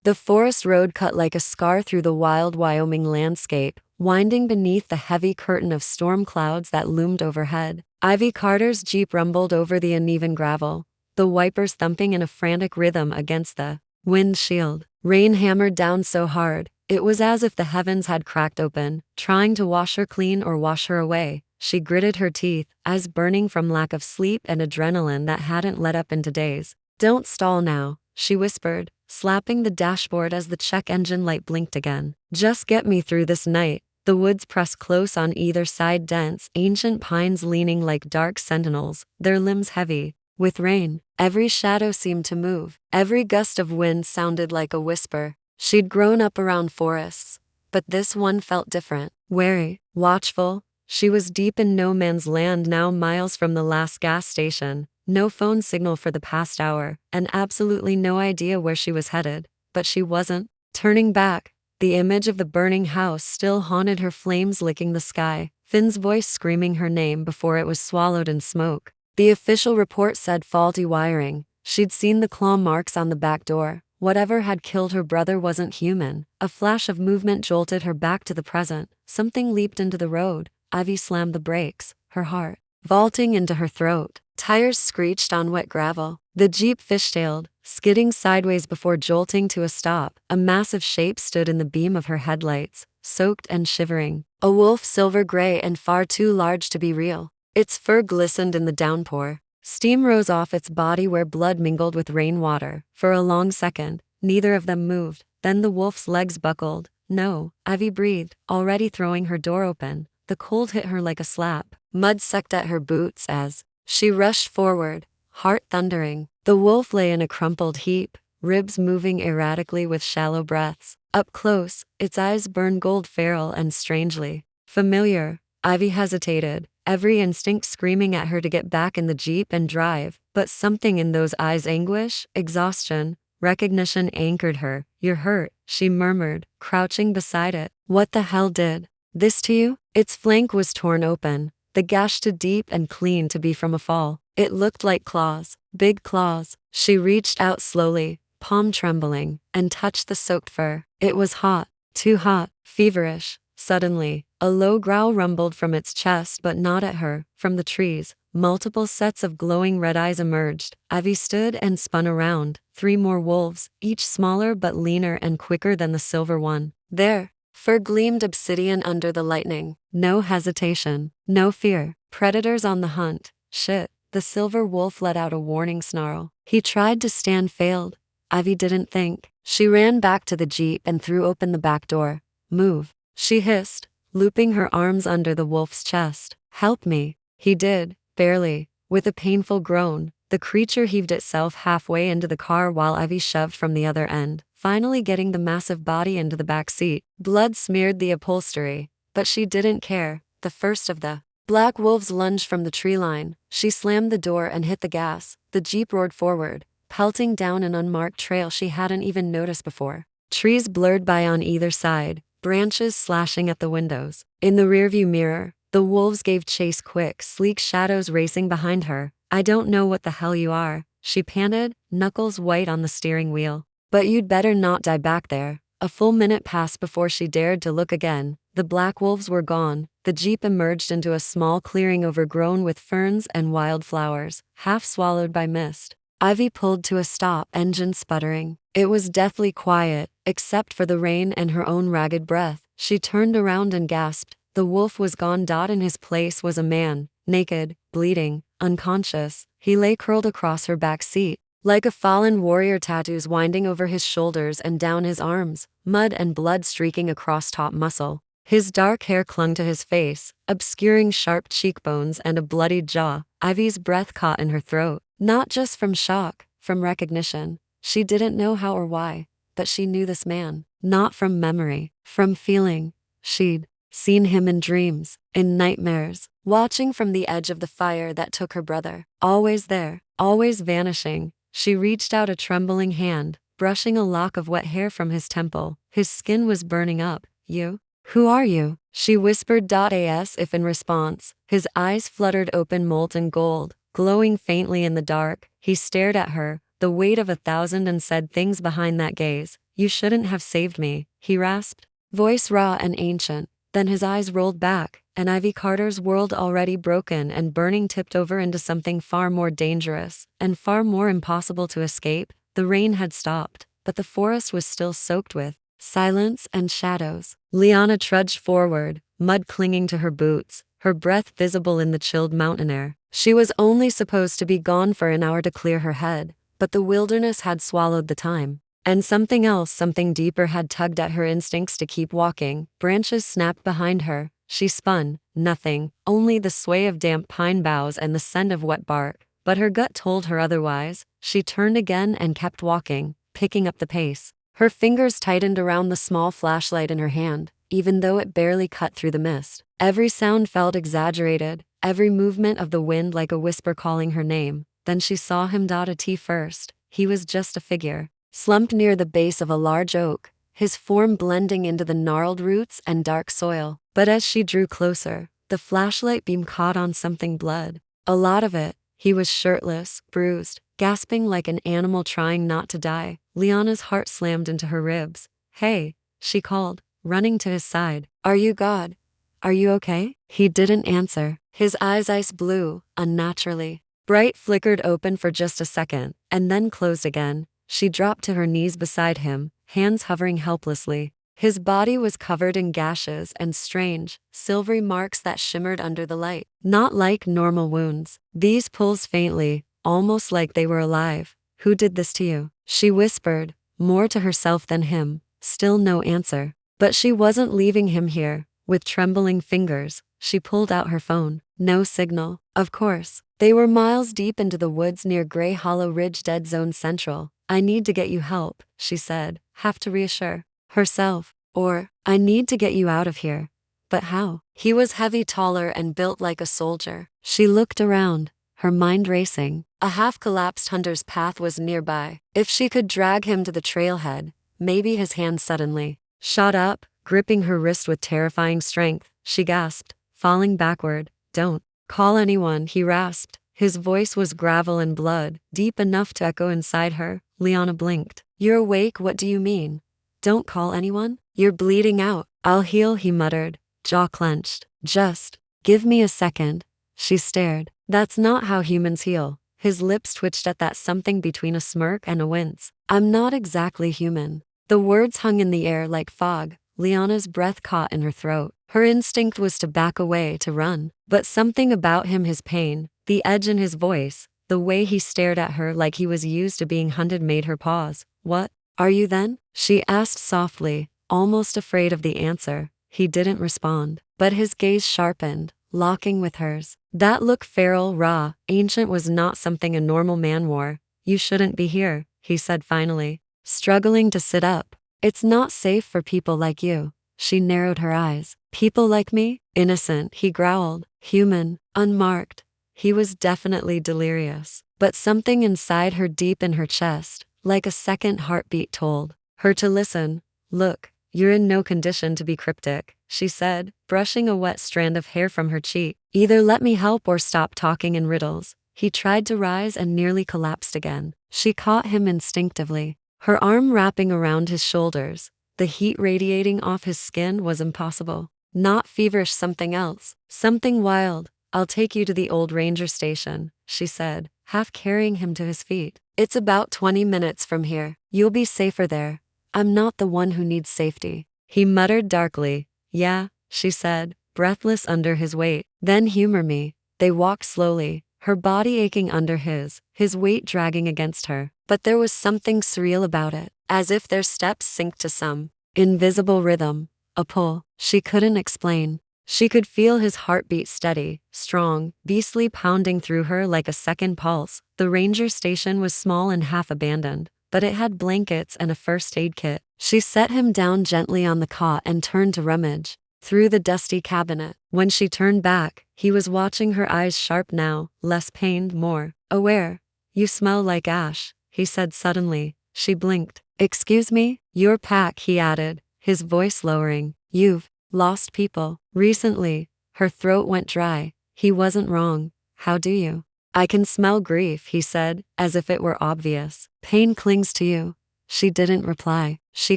The forest road cut like a scar through the wild Wyoming landscape, winding beneath the heavy curtain of storm clouds that loomed overhead. Ivy Carter's Jeep rumbled over the uneven gravel, the wipers thumping in a frantic rhythm against the windshield. Rain hammered down so hard, it was as if the heavens had cracked open, trying to wash her clean or wash her away. She gritted her teeth, eyes burning from lack of sleep and adrenaline that hadn't let up into days. "Don't stall now," she whispered, slapping the dashboard as the check engine light blinked again. "Just get me through this night." The woods pressed close on either side, dense, ancient pines leaning like dark sentinels, their limbs heavy with rain. Every shadow seemed to move. Every gust of wind sounded like a whisper. She'd grown up around forests, but this one felt different. Wary, watchful, she was deep in no man's land now, miles from the last gas station. No phone signal for the past hour, and absolutely no idea where she was headed. But she wasn't turning back. The image of the burning house still haunted her, flames licking the sky, Finn's voice screaming her name before it was swallowed in smoke. The official report said faulty wiring. She'd seen the claw marks on the back door. Whatever had killed her brother wasn't human. A flash of movement jolted her back to the present. Something leaped into the road. Ivy slammed the brakes, her heart vaulting into her throat. Tires screeched on wet gravel. The Jeep fishtailed, skidding sideways before jolting to a stop. A massive shape stood in the beam of her headlights, soaked and shivering. A wolf, silver gray and far too large to be real. Its fur glistened in the downpour. Steam rose off its body where blood mingled with rainwater. For a long second, neither of them moved. Then the wolf's legs buckled. "No," Ivy breathed, already throwing her door open. The cold hit her like a slap. Mud sucked at her boots as she rushed forward, heart thundering. The wolf lay in a crumpled heap, ribs moving erratically with shallow breaths. Up close, its eyes burned gold, feral and strangely familiar. Ivy hesitated, every instinct screaming at her to get back in the Jeep and drive, but something in those eyes, anguish, exhaustion, recognition, anchored her. "You're hurt," she murmured, crouching beside it. "What the hell did this to you?" Its flank was torn open, the gash too deep and clean to be from a fall. It looked like claws, big claws. She reached out slowly, palm trembling, and touched the soaked fur. It was hot, too hot, feverish. Suddenly, a low growl rumbled from its chest, but not at her. From the trees, multiple sets of glowing red eyes emerged. Ivy stood and spun around. 3 more wolves, each smaller but leaner and quicker than the silver one. Their fur gleamed obsidian under the lightning. No hesitation, no fear. Predators on the hunt. "Shit." The silver wolf let out a warning snarl. He tried to stand, failed. Ivy didn't think. She ran back to the Jeep and threw open the back door. "Move," she hissed, looping her arms under the wolf's chest. "Help me." He did, barely. With a painful groan, the creature heaved itself halfway into the car while Ivy shoved from the other end, finally getting the massive body into the back seat. Blood smeared the upholstery, but she didn't care. The first of the black wolves lunged from the tree line. She slammed the door and hit the gas. The Jeep roared forward, pelting down an unmarked trail she hadn't even noticed before. Trees blurred by on either side, branches slashing at the windows. In the rearview mirror, the wolves gave chase, quick, sleek shadows racing behind her. "I don't know what the hell you are," she panted, knuckles white on the steering wheel. "But you'd better not die back there." A full minute passed before she dared to look again. The black wolves were gone. The Jeep emerged into a small clearing overgrown with ferns and wildflowers, half swallowed by mist. Ivy pulled to a stop, engine sputtering. It was deathly quiet, except for the rain and her own ragged breath. She turned around and gasped. The wolf was gone. In his place was a man, naked, bleeding, unconscious. He lay curled across her back seat, like a fallen warrior, tattoos winding over his shoulders and down his arms, mud and blood streaking across top muscle. His dark hair clung to his face, obscuring sharp cheekbones and a bloodied jaw. Ivy's breath caught in her throat, not just from shock, from recognition. She didn't know how or why, but she knew this man, not from memory, from feeling. She'd seen him in dreams, in nightmares, watching from the edge of the fire that took her brother. Always there, always vanishing. She reached out a trembling hand, brushing a lock of wet hair from his temple. His skin was burning up. "You? Who are you?" she whispered. As if in response, his eyes fluttered open, molten gold, glowing faintly in the dark. He stared at her, the weight of 1,000 things behind that gaze. You shouldn't have saved me, he rasped, voice raw and ancient. Then his eyes rolled back, and Ivy Carter's world already broken and burning tipped over into something far more dangerous and far more impossible to escape. The rain had stopped, but the forest was still soaked with silence and shadows. Liana trudged forward, mud clinging to her boots, her breath visible in the chilled mountain air. She was only supposed to be gone for an hour to clear her head, but the wilderness had swallowed the time. And something else, something deeper, had tugged at her instincts to keep walking. Branches snapped behind her. She spun. Nothing, only the sway of damp pine boughs and the scent of wet bark. But her gut told her otherwise. She turned again and kept walking, picking up the pace. Her fingers tightened around the small flashlight in her hand, even though it barely cut through the mist. Every sound felt exaggerated, every movement of the wind like a whisper calling her name. Then she saw him. A T first. He was just a figure, slumped near the base of a large oak, his form blending into the gnarled roots and dark soil. But as she drew closer, the flashlight beam caught on something blood. A lot of it. He was shirtless, bruised, gasping like an animal trying not to die. Liana's heart slammed into her ribs. Hey, she called, running to his side. Are you God? Are you okay? He didn't answer. His eyes ice blue, unnaturally bright, flickered open for just a second, and then closed again. She dropped to her knees beside him, hands hovering helplessly. His body was covered in gashes and strange, silvery marks that shimmered under the light. Not like normal wounds. These pulsed faintly, almost like they were alive. Who did this to you? She whispered, more to herself than him. Still no answer. But she wasn't leaving him here. With trembling fingers, she pulled out her phone. No signal. Of course. They were miles deep into the woods near Gray Hollow Ridge Dead Zone Central. I need to get you help, she said, have to reassure herself. Or, I need to get you out of here. But how? He was heavy, taller, and built like a soldier. She looked around, her mind racing. A half-collapsed hunter's path was nearby. If she could drag him to the trailhead, maybe. His hand suddenly shot up, gripping her wrist with terrifying strength. She gasped, falling backward. Don't call anyone, he rasped. His voice was gravel and blood, deep enough to echo inside her. Liana blinked. You're awake? What do you mean? Don't call anyone? You're bleeding out. I'll heal, he muttered, jaw clenched. Just give me a second. She stared. That's not how humans heal. His lips twitched at that something between a smirk and a wince. I'm not exactly human. The words hung in the air like fog. Liana's breath caught in her throat. Her instinct was to back away, to run. But something about him, his pain, the edge in his voice, the way he stared at her like he was used to being hunted, made her pause. What are you then? She asked softly, almost afraid of the answer. He didn't respond, but his gaze sharpened, locking with hers. That look, feral, raw, ancient, was not something a normal man wore. You shouldn't be here, he said finally, struggling to sit up. It's not safe for people like you. She narrowed her eyes. People like me? Innocent, he growled. Human, unmarked. He was definitely delirious. But something inside her, deep in her chest, like a second heartbeat, told her to listen. Look, you're in no condition to be cryptic, she said, brushing a wet strand of hair from her cheek. Either let me help or stop talking in riddles. He tried to rise and nearly collapsed again. She caught him instinctively, her arm wrapping around his shoulders. The heat radiating off his skin was impossible. Not feverish, something else. Something wild. I'll take you to the old ranger station, she said, half carrying him to his feet. It's about 20 minutes from here. You'll be safer there. I'm not the one who needs safety. He muttered darkly. Yeah, she said, breathless under his weight. Then humor me. They walked slowly, her body aching under his weight dragging against her. But there was something surreal about it, as if their steps synced to some invisible rhythm, a pull she couldn't explain. She could feel his heartbeat, steady, strong, beastly, pounding through her like a second pulse. The ranger station was small and half abandoned, but it had blankets and a first aid kit. She set him down gently on the cot and turned to rummage through the dusty cabinet. When she turned back, he was watching her, eyes sharp now, less pained, more aware. You smell like ash, he said suddenly. She blinked. Excuse me? Your pack, he added, his voice lowering. You've lost people recently. Her throat went dry. He wasn't wrong. How do you? I can smell grief, he said, as if it were obvious. Pain clings to you. She didn't reply. She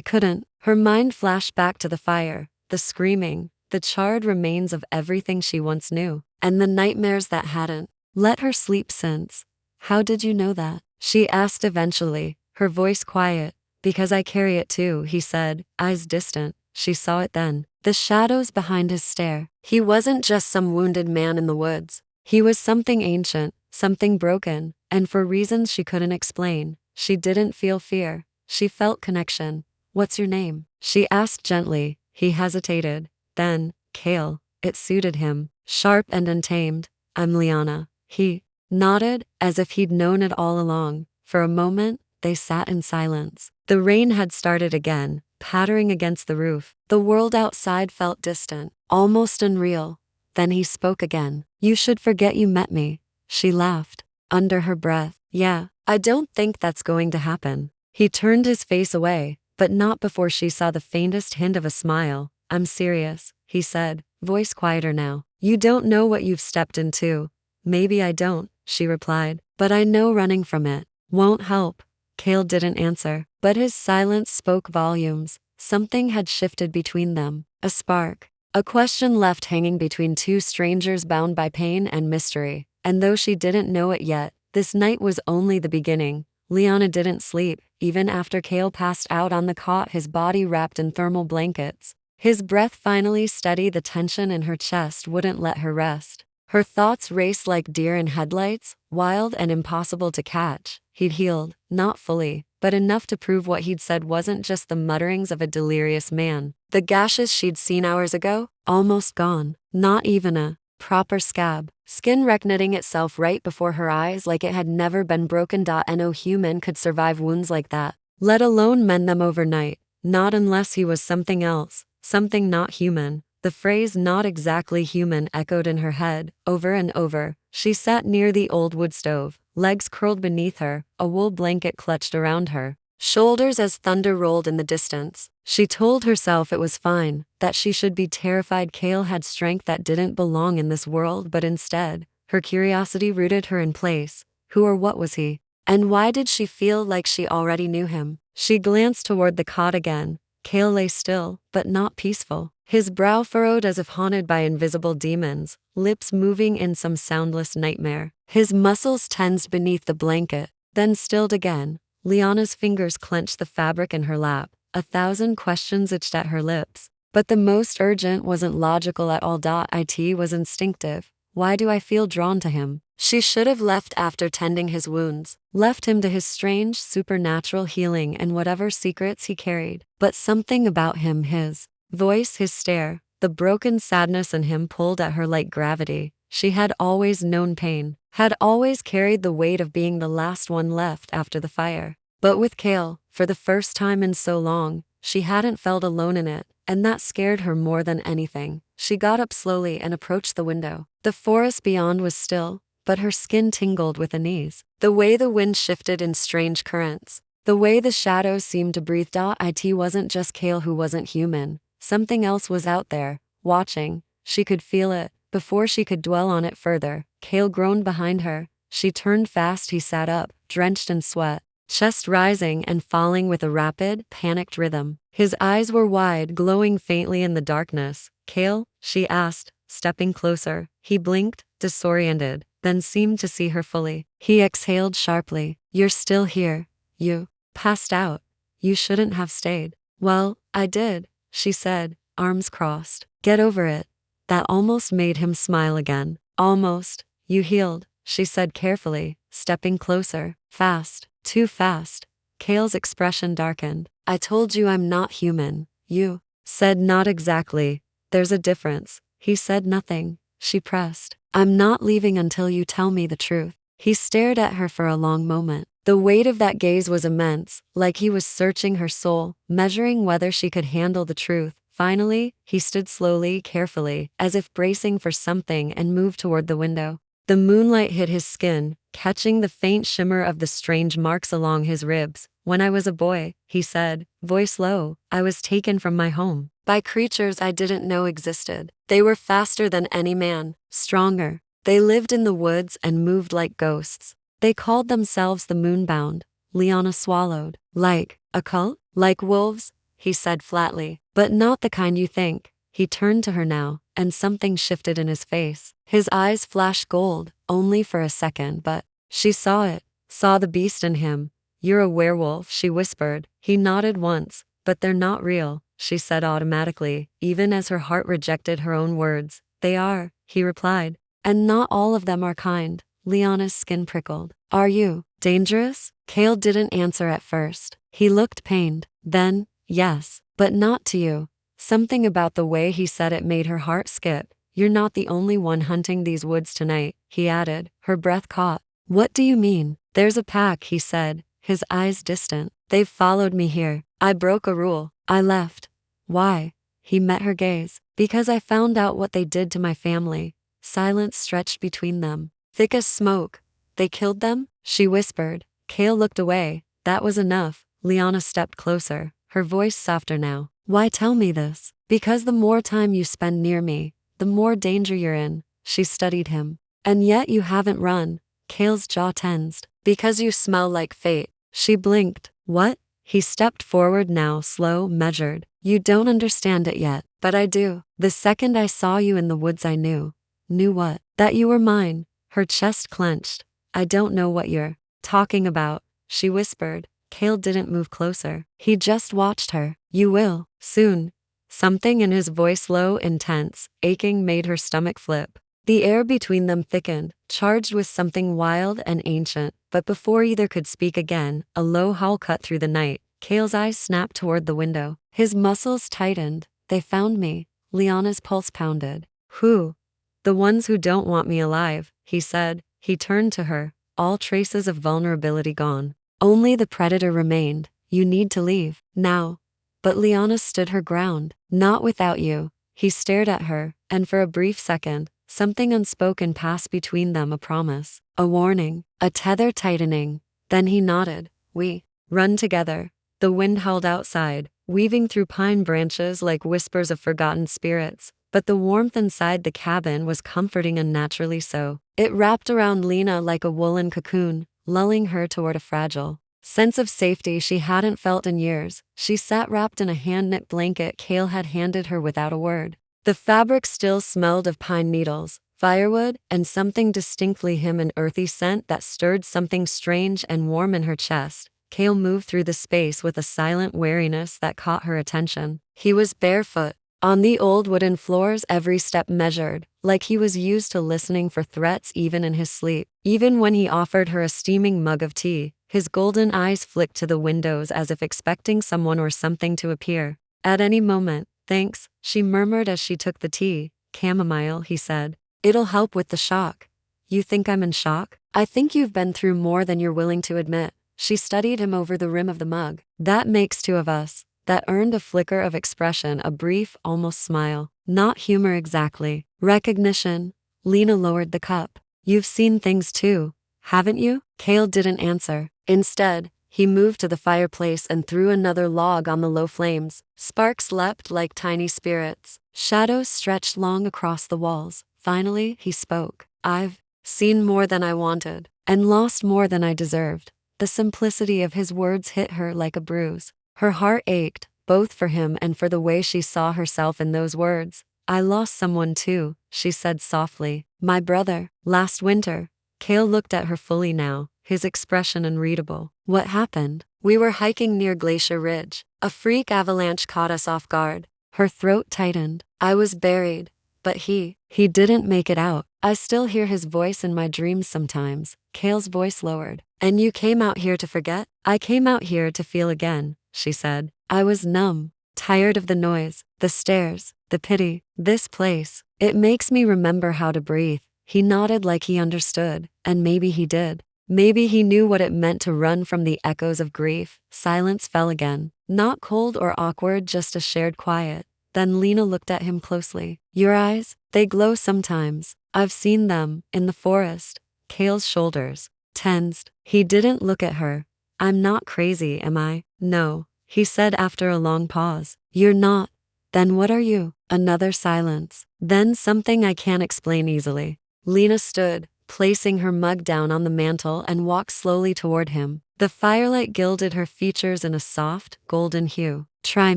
couldn't. Her mind flashed back to the fire, the screaming, the charred remains of everything she once knew, and the nightmares that hadn't let her sleep since. How did you know that? She asked eventually, her voice quiet. Because I carry it too, he said, eyes distant. She saw it then. The shadows behind his stare. He wasn't just some wounded man in the woods. He was something ancient, something broken, and for reasons she couldn't explain. She didn't feel fear. She felt connection. What's your name? She asked gently. He hesitated. Then, Kale. It suited him. Sharp and untamed. I'm Liana. He nodded, as if he'd known it all along. For a moment, they sat in silence. The rain had started again, pattering against the roof. The world outside felt distant, almost unreal. Then he spoke again. You should forget you met me. She laughed, under her breath. Yeah, I don't think that's going to happen. He turned his face away, but not before she saw the faintest hint of a smile. I'm serious, he said, voice quieter now. You don't know what you've stepped into. Maybe I don't, she replied, but I know running from it won't help. Kale didn't answer, but his silence spoke volumes. Something had shifted between them. A spark. A question left hanging between two strangers bound by pain and mystery. And though she didn't know it yet, this night was only the beginning. Liana didn't sleep, even after Kale passed out on the cot, his body wrapped in thermal blankets. His breath finally steady, the tension in her chest wouldn't let her rest. Her thoughts raced like deer in headlights, wild and impossible to catch. He'd healed, not fully, but enough to prove what he'd said wasn't just the mutterings of a delirious man. The gashes she'd seen hours ago, almost gone. Not even a proper scab. Skin recogniting itself right before her eyes like it had never been broken. No human could survive wounds like that, let alone mend them overnight. Not unless he was something else, something not human. The phrase not exactly human echoed in her head, over and over. She sat near the old wood stove, legs curled beneath her, a wool blanket clutched around her shoulders as thunder rolled in the distance. She told herself it was fine, that she should be terrified. Kale had strength that didn't belong in this world, but instead, her curiosity rooted her in place. Who or what was he? And why did she feel like she already knew him? She glanced toward the cot again. Kale lay still, but not peaceful. His brow furrowed as if haunted by invisible demons, lips moving in some soundless nightmare. His muscles tensed beneath the blanket, then stilled again. Liana's fingers clenched the fabric in her lap. 1,000 questions itched at her lips. But the most urgent wasn't logical at all. It was instinctive. Why do I feel drawn to him? She should have left after tending his wounds, left him to his strange supernatural healing and whatever secrets he carried. But something about him, his voice, his stare, the broken sadness in him pulled at her like gravity. She had always known pain, had always carried the weight of being the last one left after the fire. But with Kale, for the first time in so long, she hadn't felt alone in it, and that scared her more than anything. She got up slowly and approached the window. The forest beyond was still, but her skin tingled with unease. The way the wind shifted in strange currents, the way the shadows seemed to breathe. It wasn't just Kale who wasn't human. Something else was out there, watching. She could feel it. Before she could dwell on it further, Kale groaned behind her. She turned fast. He sat up, drenched in sweat, chest rising and falling with a rapid, panicked rhythm. His eyes were wide, glowing faintly in the darkness. Kale? She asked, stepping closer. He blinked, disoriented, then seemed to see her fully. He exhaled sharply. You're still here. You passed out. You shouldn't have stayed. Well, I did, she said, arms crossed. Get over it. That almost made him smile again. Almost. You healed, she said carefully, stepping closer. Fast. Too fast. Kale's expression darkened. I told you I'm not human. You said not exactly. There's a difference. He said nothing. She pressed. I'm not leaving until you tell me the truth. He stared at her for a long moment. The weight of that gaze was immense, like he was searching her soul, measuring whether she could handle the truth. Finally, he stood slowly, carefully, as if bracing for something, and moved toward the window. The moonlight hit his skin, catching the faint shimmer of the strange marks along his ribs. When I was a boy, he said, voice low, I was taken from my home by creatures I didn't know existed. They were faster than any man, stronger. They lived in the woods and moved like ghosts. They called themselves the Moonbound. Liana swallowed. Like a cult? Like wolves? He said flatly. But not the kind you think. He turned to her now, and something shifted in his face. His eyes flashed gold, only for a second, but she saw it, saw the beast in him. You're a werewolf, she whispered. He nodded once. But they're not real, she said automatically, even as her heart rejected her own words. They are, he replied. And not all of them are kind. Liana's skin prickled. Are you dangerous? Kale didn't answer at first. He looked pained. Then, yes, but not to you. Something about the way he said it made her heart skip. You're not the only one hunting these woods tonight, he added. Her breath caught. What do you mean? There's a pack, he said, his eyes distant. They've followed me here. I broke a rule. I left. Why? He met her gaze. Because I found out what they did to my family. Silence stretched between them, thick as smoke. They killed them? She whispered. Kale looked away. That was enough. Liana stepped closer, her voice softer now. Why tell me this? Because the more time you spend near me, the more danger you're in. She studied him. And yet you haven't run. Kale's jaw tensed. Because you smell like fate. She blinked. What? He stepped forward now, slow, measured. You don't understand it yet, but I do. The second I saw you in the woods I knew. Knew what? That you were mine. Her chest clenched. I don't know what you're talking about, she whispered. Kale didn't move closer. He just watched her. You will, soon. Something in his voice, low, intense, aching, made her stomach flip. The air between them thickened, charged with something wild and ancient, but before either could speak again, a low howl cut through the night. Kale's eyes snapped toward the window. His muscles tightened. They found me. Liana's pulse pounded. Who? The ones who don't want me alive, he said. He turned to her, all traces of vulnerability gone. Only the predator remained. You need to leave, now. But Liana stood her ground. Not without you. He stared at her, and for a brief second, something unspoken passed between them, a promise, a warning, a tether tightening. Then he nodded. We run together. The wind howled outside, weaving through pine branches like whispers of forgotten spirits. But the warmth inside the cabin was comforting, unnaturally so. It wrapped around Lena like a woolen cocoon, lulling her toward a fragile sense of safety she hadn't felt in years. She sat wrapped in a hand-knit blanket Kale had handed her without a word. The fabric still smelled of pine needles, firewood, and something distinctly him, an earthy scent that stirred something strange and warm in her chest. Kale moved through the space with a silent wariness that caught her attention. He was barefoot, on the old wooden floors, every step measured, like he was used to listening for threats even in his sleep. Even when he offered her a steaming mug of tea, his golden eyes flicked to the windows as if expecting someone or something to appear. At any moment. Thanks, she murmured as she took the tea. Chamomile, he said. It'll help with the shock. You think I'm in shock? I think you've been through more than you're willing to admit. She studied him over the rim of the mug. That makes two of us. That earned a flicker of expression, a brief, almost smile. Not humor exactly. Recognition. Lena lowered the cup. You've seen things too, haven't you? Kale didn't answer. Instead, he moved to the fireplace and threw another log on the low flames. Sparks leapt like tiny spirits. Shadows stretched long across the walls. Finally, he spoke. I've seen more than I wanted, and lost more than I deserved. The simplicity of his words hit her like a bruise. Her heart ached, both for him and for the way she saw herself in those words. I lost someone too, she said softly. My brother, last winter. Kale looked at her fully now, his expression unreadable. What happened? We were hiking near Glacier Ridge. A freak avalanche caught us off guard. Her throat tightened. I was buried. But he didn't make it out. I still hear his voice in my dreams sometimes. Kale's voice lowered. And you came out here to forget? I came out here to feel again, she said. I was numb, tired of the noise, the stares, the pity. This place, it makes me remember how to breathe. He nodded like he understood, and maybe he did. Maybe he knew what it meant to run from the echoes of grief. Silence fell again. Not cold or awkward, just a shared quiet. Then Lena looked at him closely. Your eyes, they glow sometimes. I've seen them, in the forest. Kale's shoulders tensed. He didn't look at her. I'm not crazy, am I? No, he said after a long pause. You're not. Then what are you? Another silence. Then something I can't explain easily. Lena stood, placing her mug down on the mantel and walked slowly toward him. The firelight gilded her features in a soft, golden hue. Try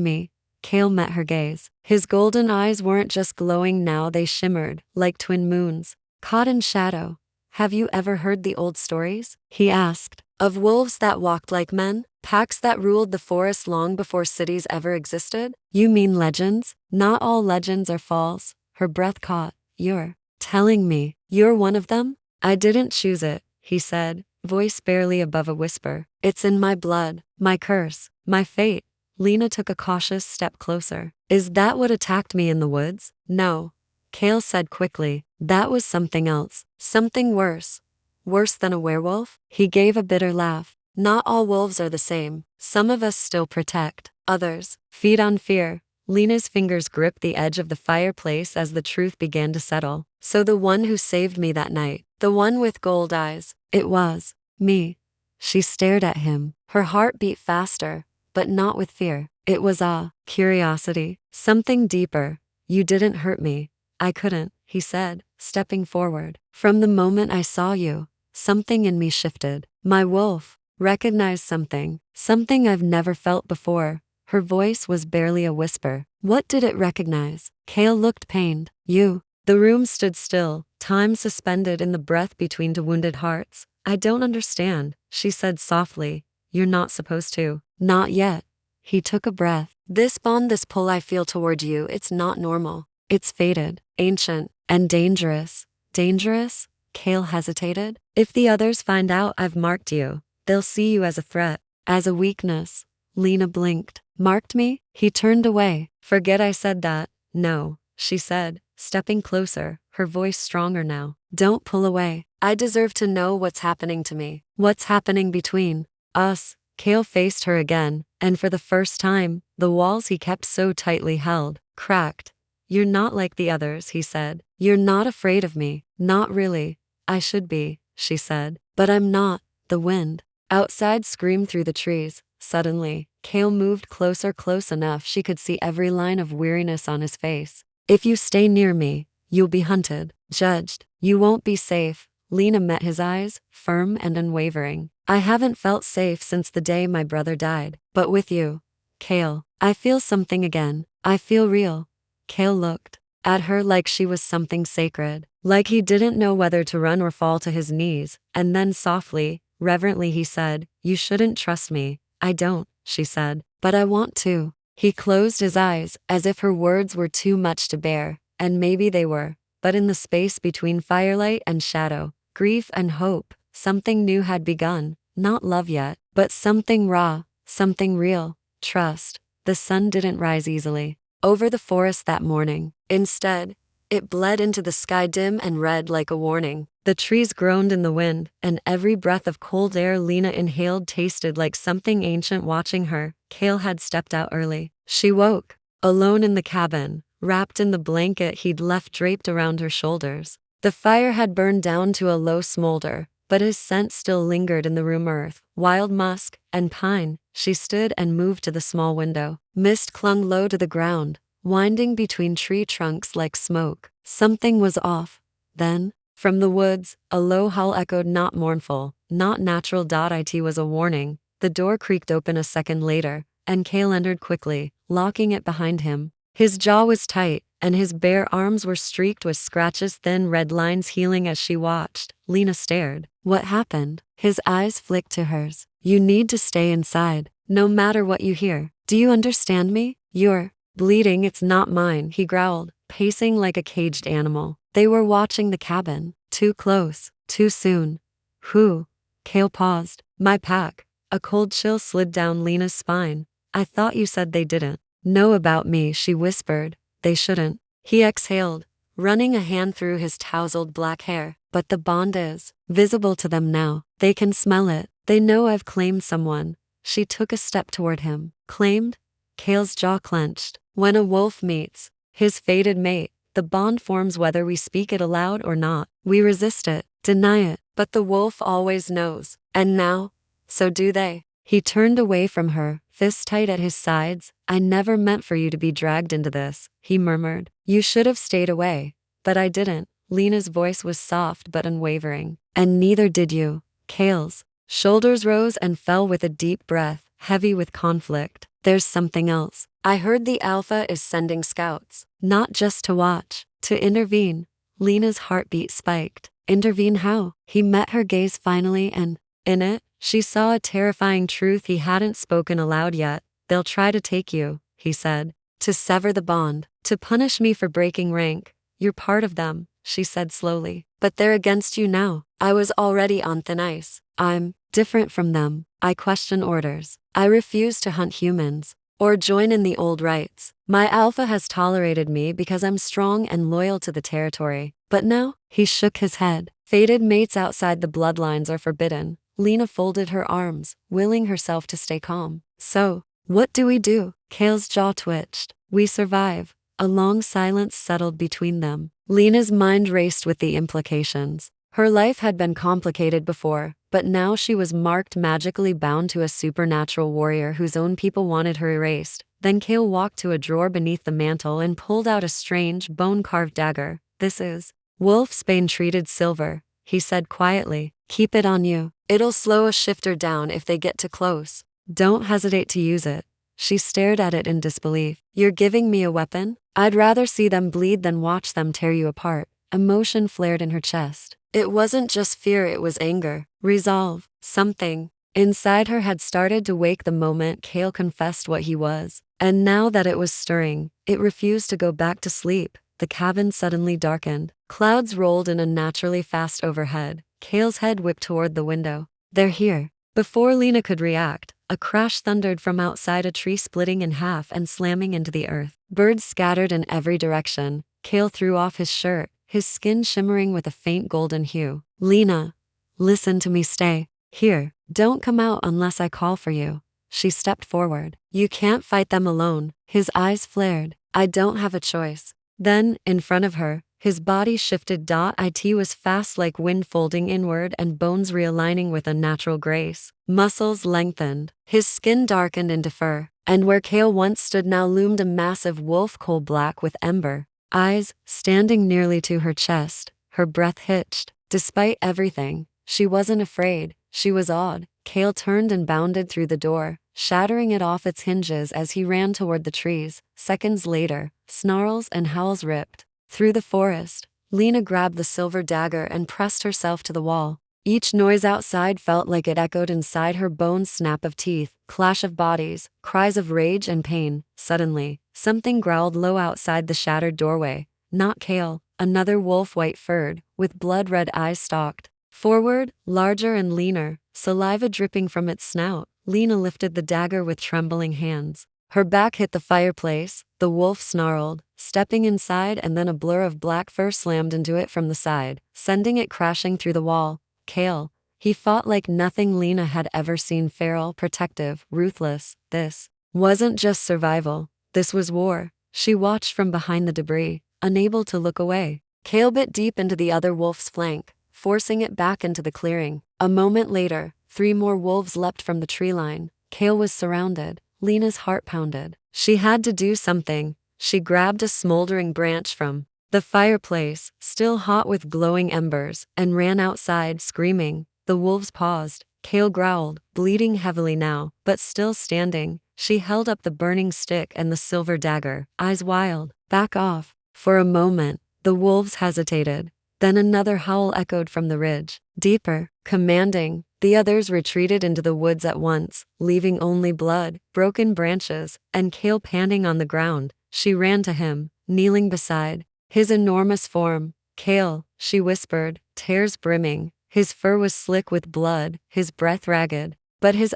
me. Cale met her gaze. His golden eyes weren't just glowing now, they shimmered, like twin moons, caught in shadow. Have you ever heard the old stories? He asked. Of wolves that walked like men? Packs that ruled the forest long before cities ever existed? You mean legends? Not all legends are false. Her breath caught. You're telling me you're one of them? I didn't choose it, he said, voice barely above a whisper. It's in my blood, my curse, my fate. Lena took a cautious step closer. Is that what attacked me in the woods? No, Cale said quickly. That was something else. Something worse. Worse than a werewolf? He gave a bitter laugh. Not all wolves are the same. Some of us still protect. Others feed on fear. Lena's fingers gripped the edge of the fireplace as the truth began to settle. So the one who saved me that night, the one with gold eyes, it was me. She stared at him. Her heart beat faster, but not with fear. It was awe, curiosity, something deeper. You didn't hurt me. I couldn't, he said, stepping forward. From the moment I saw you, something in me shifted. My wolf recognized something I've never felt before. Her voice was barely a whisper. What did it recognize? Cale looked pained. You. The room stood still, time suspended in the breath between two wounded hearts. I don't understand, she said softly. You're not supposed to. Not yet. He took a breath. This bond, this pull I feel toward you, it's not normal. It's fated, ancient, and dangerous. Dangerous? Cale hesitated. If the others find out I've marked you, they'll see you as a threat, as a weakness. Lena blinked. Marked me? He turned away. Forget I said that. No, she said, stepping closer, her voice stronger now. Don't pull away. I deserve to know what's happening to me. What's happening between us? Cale faced her again, and for the first time, the walls he kept so tightly held cracked. You're not like the others, he said. You're not afraid of me. Not really. I should be, she said. But I'm not. The wind outside screamed through the trees. Suddenly, Cale moved closer, close enough she could see every line of weariness on his face. If you stay near me, you'll be hunted, judged. You won't be safe. Lena met his eyes, firm and unwavering. I haven't felt safe since the day my brother died. But with you, Cale, I feel something again. I feel real. Cale looked at her like she was something sacred, like he didn't know whether to run or fall to his knees, and then softly, reverently he said, You shouldn't trust me. I don't, she said, but I want to. He closed his eyes, as if her words were too much to bear, and maybe they were, but in the space between firelight and shadow, grief and hope, something new had begun, not love yet, but something raw, something real, trust. The sun didn't rise easily over the forest that morning. Instead, it bled into the sky, dim and red like a warning. The trees groaned in the wind, and every breath of cold air Lena inhaled tasted like something ancient watching her. Cale had stepped out early. She woke, alone in the cabin, wrapped in the blanket he'd left draped around her shoulders. The fire had burned down to a low smolder, but his scent still lingered in the room, earth, wild musk, and pine. She stood and moved to the small window. Mist clung low to the ground, winding between tree trunks like smoke. Something was off. Then, from the woods, a low howl echoed, not mournful, not natural. It was a warning. The door creaked open a second later, and Cale entered quickly, locking it behind him. His jaw was tight, and his bare arms were streaked with scratches, thin red lines healing as she watched. Lena stared. What happened? His eyes flicked to hers. You need to stay inside, no matter what you hear. Do you understand me? You're bleeding, it's not mine, he growled, pacing like a caged animal. They were watching the cabin. Too close, too soon. Who? Cale paused. My pack. A cold chill slid down Lena's spine. I thought you said they didn't know about me, she whispered. They shouldn't. He exhaled, running a hand through his tousled black hair. But the bond is visible to them now. They can smell it. They know I've claimed someone. She took a step toward him. Claimed? Cale's jaw clenched. When a wolf meets his fated mate, the bond forms whether we speak it aloud or not. We resist it, deny it, but the wolf always knows. And now, so do they. He turned away from her, fists tight at his sides. I never meant for you to be dragged into this, he murmured. You should have stayed away. But I didn't. Lena's voice was soft but unwavering. And neither did you. Kale's shoulders rose and fell with a deep breath, heavy with conflict. There's something else. I heard the Alpha is sending scouts. Not just to watch, to intervene. Lena's heartbeat spiked. Intervene how? He met her gaze finally, and in it, she saw a terrifying truth he hadn't spoken aloud yet. They'll try to take you, he said. To sever the bond. To punish me for breaking rank. You're part of them, she said slowly. But they're against you now. I was already on thin ice. I'm different from them. I question orders. I refuse to hunt humans or join in the old rites. My Alpha has tolerated me because I'm strong and loyal to the territory. But now, he shook his head. Fated mates outside the bloodlines are forbidden. Lena folded her arms, willing herself to stay calm. So, what do we do? Kale's jaw twitched. We survive. A long silence settled between them. Lena's mind raced with the implications. Her life had been complicated before, but now she was marked magically bound to a supernatural warrior whose own people wanted her erased. Then Kale walked to a drawer beneath the mantle and pulled out a strange, bone-carved dagger. This is Wolfsbane treated silver, he said quietly. Keep it on you. It'll slow a shifter down if they get too close. Don't hesitate to use it. She stared at it in disbelief. You're giving me a weapon? I'd rather see them bleed than watch them tear you apart. Emotion flared in her chest. It wasn't just fear, it was anger, resolve, something inside her had started to wake the moment Kale confessed what he was. And now that it was stirring, it refused to go back to sleep. The cabin suddenly darkened. Clouds rolled in unnaturally fast overhead. Kale's head whipped toward the window. They're here. Before Lena could react, a crash thundered from outside, a tree splitting in half and slamming into the earth. Birds scattered in every direction. Kale threw off his shirt, his skin shimmering with a faint golden hue. Lena, listen to me, stay here. Don't come out unless I call for you. She stepped forward. You can't fight them alone. His eyes flared. I don't have a choice. Then, in front of her, his body shifted. It was fast like wind, folding inward and bones realigning with unnatural grace. Muscles lengthened. His skin darkened into fur. And where Kale once stood now loomed a massive wolf, coal black with ember eyes, standing nearly to her chest. Her breath hitched. Despite everything, she wasn't afraid. She was awed. Kale turned and bounded through the door, shattering it off its hinges as he ran toward the trees. Seconds later, snarls and howls ripped through the forest. Lena grabbed the silver dagger and pressed herself to the wall. Each noise outside felt like it echoed inside her bones. Snap of teeth, clash of bodies, cries of rage and pain. Suddenly, something growled low outside the shattered doorway. Not Kale, another wolf, white-furred, with blood-red eyes, stalked forward, larger and leaner, saliva dripping from its snout. Lena lifted the dagger with trembling hands. Her back hit the fireplace. The wolf snarled, stepping inside, and then a blur of black fur slammed into it from the side, sending it crashing through the wall. Kale. He fought like nothing Lena had ever seen, feral, protective, ruthless. This wasn't just survival. This was war. She watched from behind the debris, unable to look away. Kale bit deep into the other wolf's flank, forcing it back into the clearing. A moment later, 3 more wolves leapt from the tree line. Kale was surrounded. Lena's heart pounded. She had to do something. She grabbed a smoldering branch from the fireplace, still hot with glowing embers, and ran outside, screaming. The wolves paused. Kale growled, bleeding heavily now, but still standing. She held up the burning stick and the silver dagger, eyes wild. Back off. For a moment, the wolves hesitated. Then another howl echoed from the ridge, deeper, commanding. The others retreated into the woods at once, leaving only blood, broken branches, and Kale panting on the ground. She ran to him, kneeling beside his enormous form. Kale, she whispered, tears brimming. His fur was slick with blood, his breath ragged. But his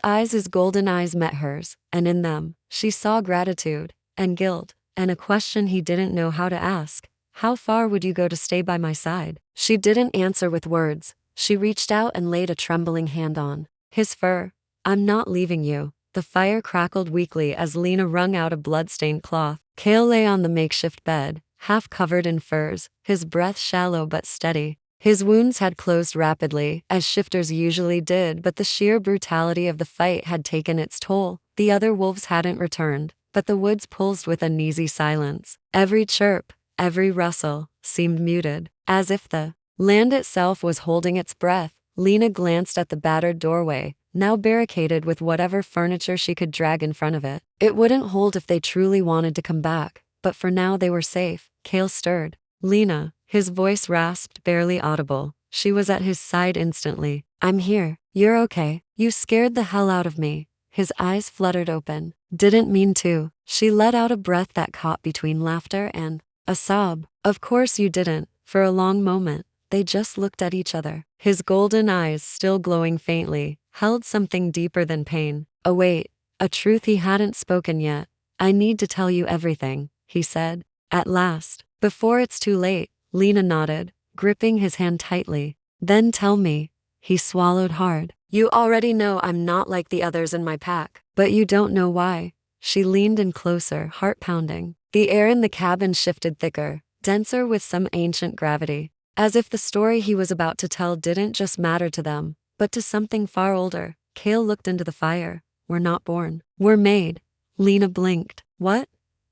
golden eyes met hers, and in them, she saw gratitude, and guilt, and a question he didn't know how to ask. How far would you go to stay by my side? She didn't answer with words. She reached out and laid a trembling hand on his fur. I'm not leaving you. The fire crackled weakly as Lena wrung out a blood-stained cloth. Kale lay on the makeshift bed, half covered in furs, his breath shallow but steady. His wounds had closed rapidly, as shifters usually did, but the sheer brutality of the fight had taken its toll. The other wolves hadn't returned, but the woods pulsed with uneasy silence. Every chirp, every rustle, seemed muted. As if the land itself was holding its breath, Lena glanced at the battered doorway, now barricaded with whatever furniture she could drag in front of it. It wouldn't hold if they truly wanted to come back, but for now they were safe. Cale stirred. Lena, his voice rasped, barely audible. She was at his side instantly. I'm here. You're okay. You scared the hell out of me. His eyes fluttered open. Didn't mean to. She let out a breath that caught between laughter and a sob. Of course you didn't. For a long moment, they just looked at each other. His golden eyes, still glowing faintly, held something deeper than pain. A weight, a truth he hadn't spoken yet. I need to tell you everything, he said. At last. Before it's too late, Lena nodded, gripping his hand tightly. Then tell me. He swallowed hard. You already know I'm not like the others in my pack, but you don't know why. She leaned in closer, heart pounding. The air in the cabin shifted thicker, denser with some ancient gravity, as if the story he was about to tell didn't just matter to them, but to something far older. Cale looked into the fire. We're not born. We're made. Lena blinked. What?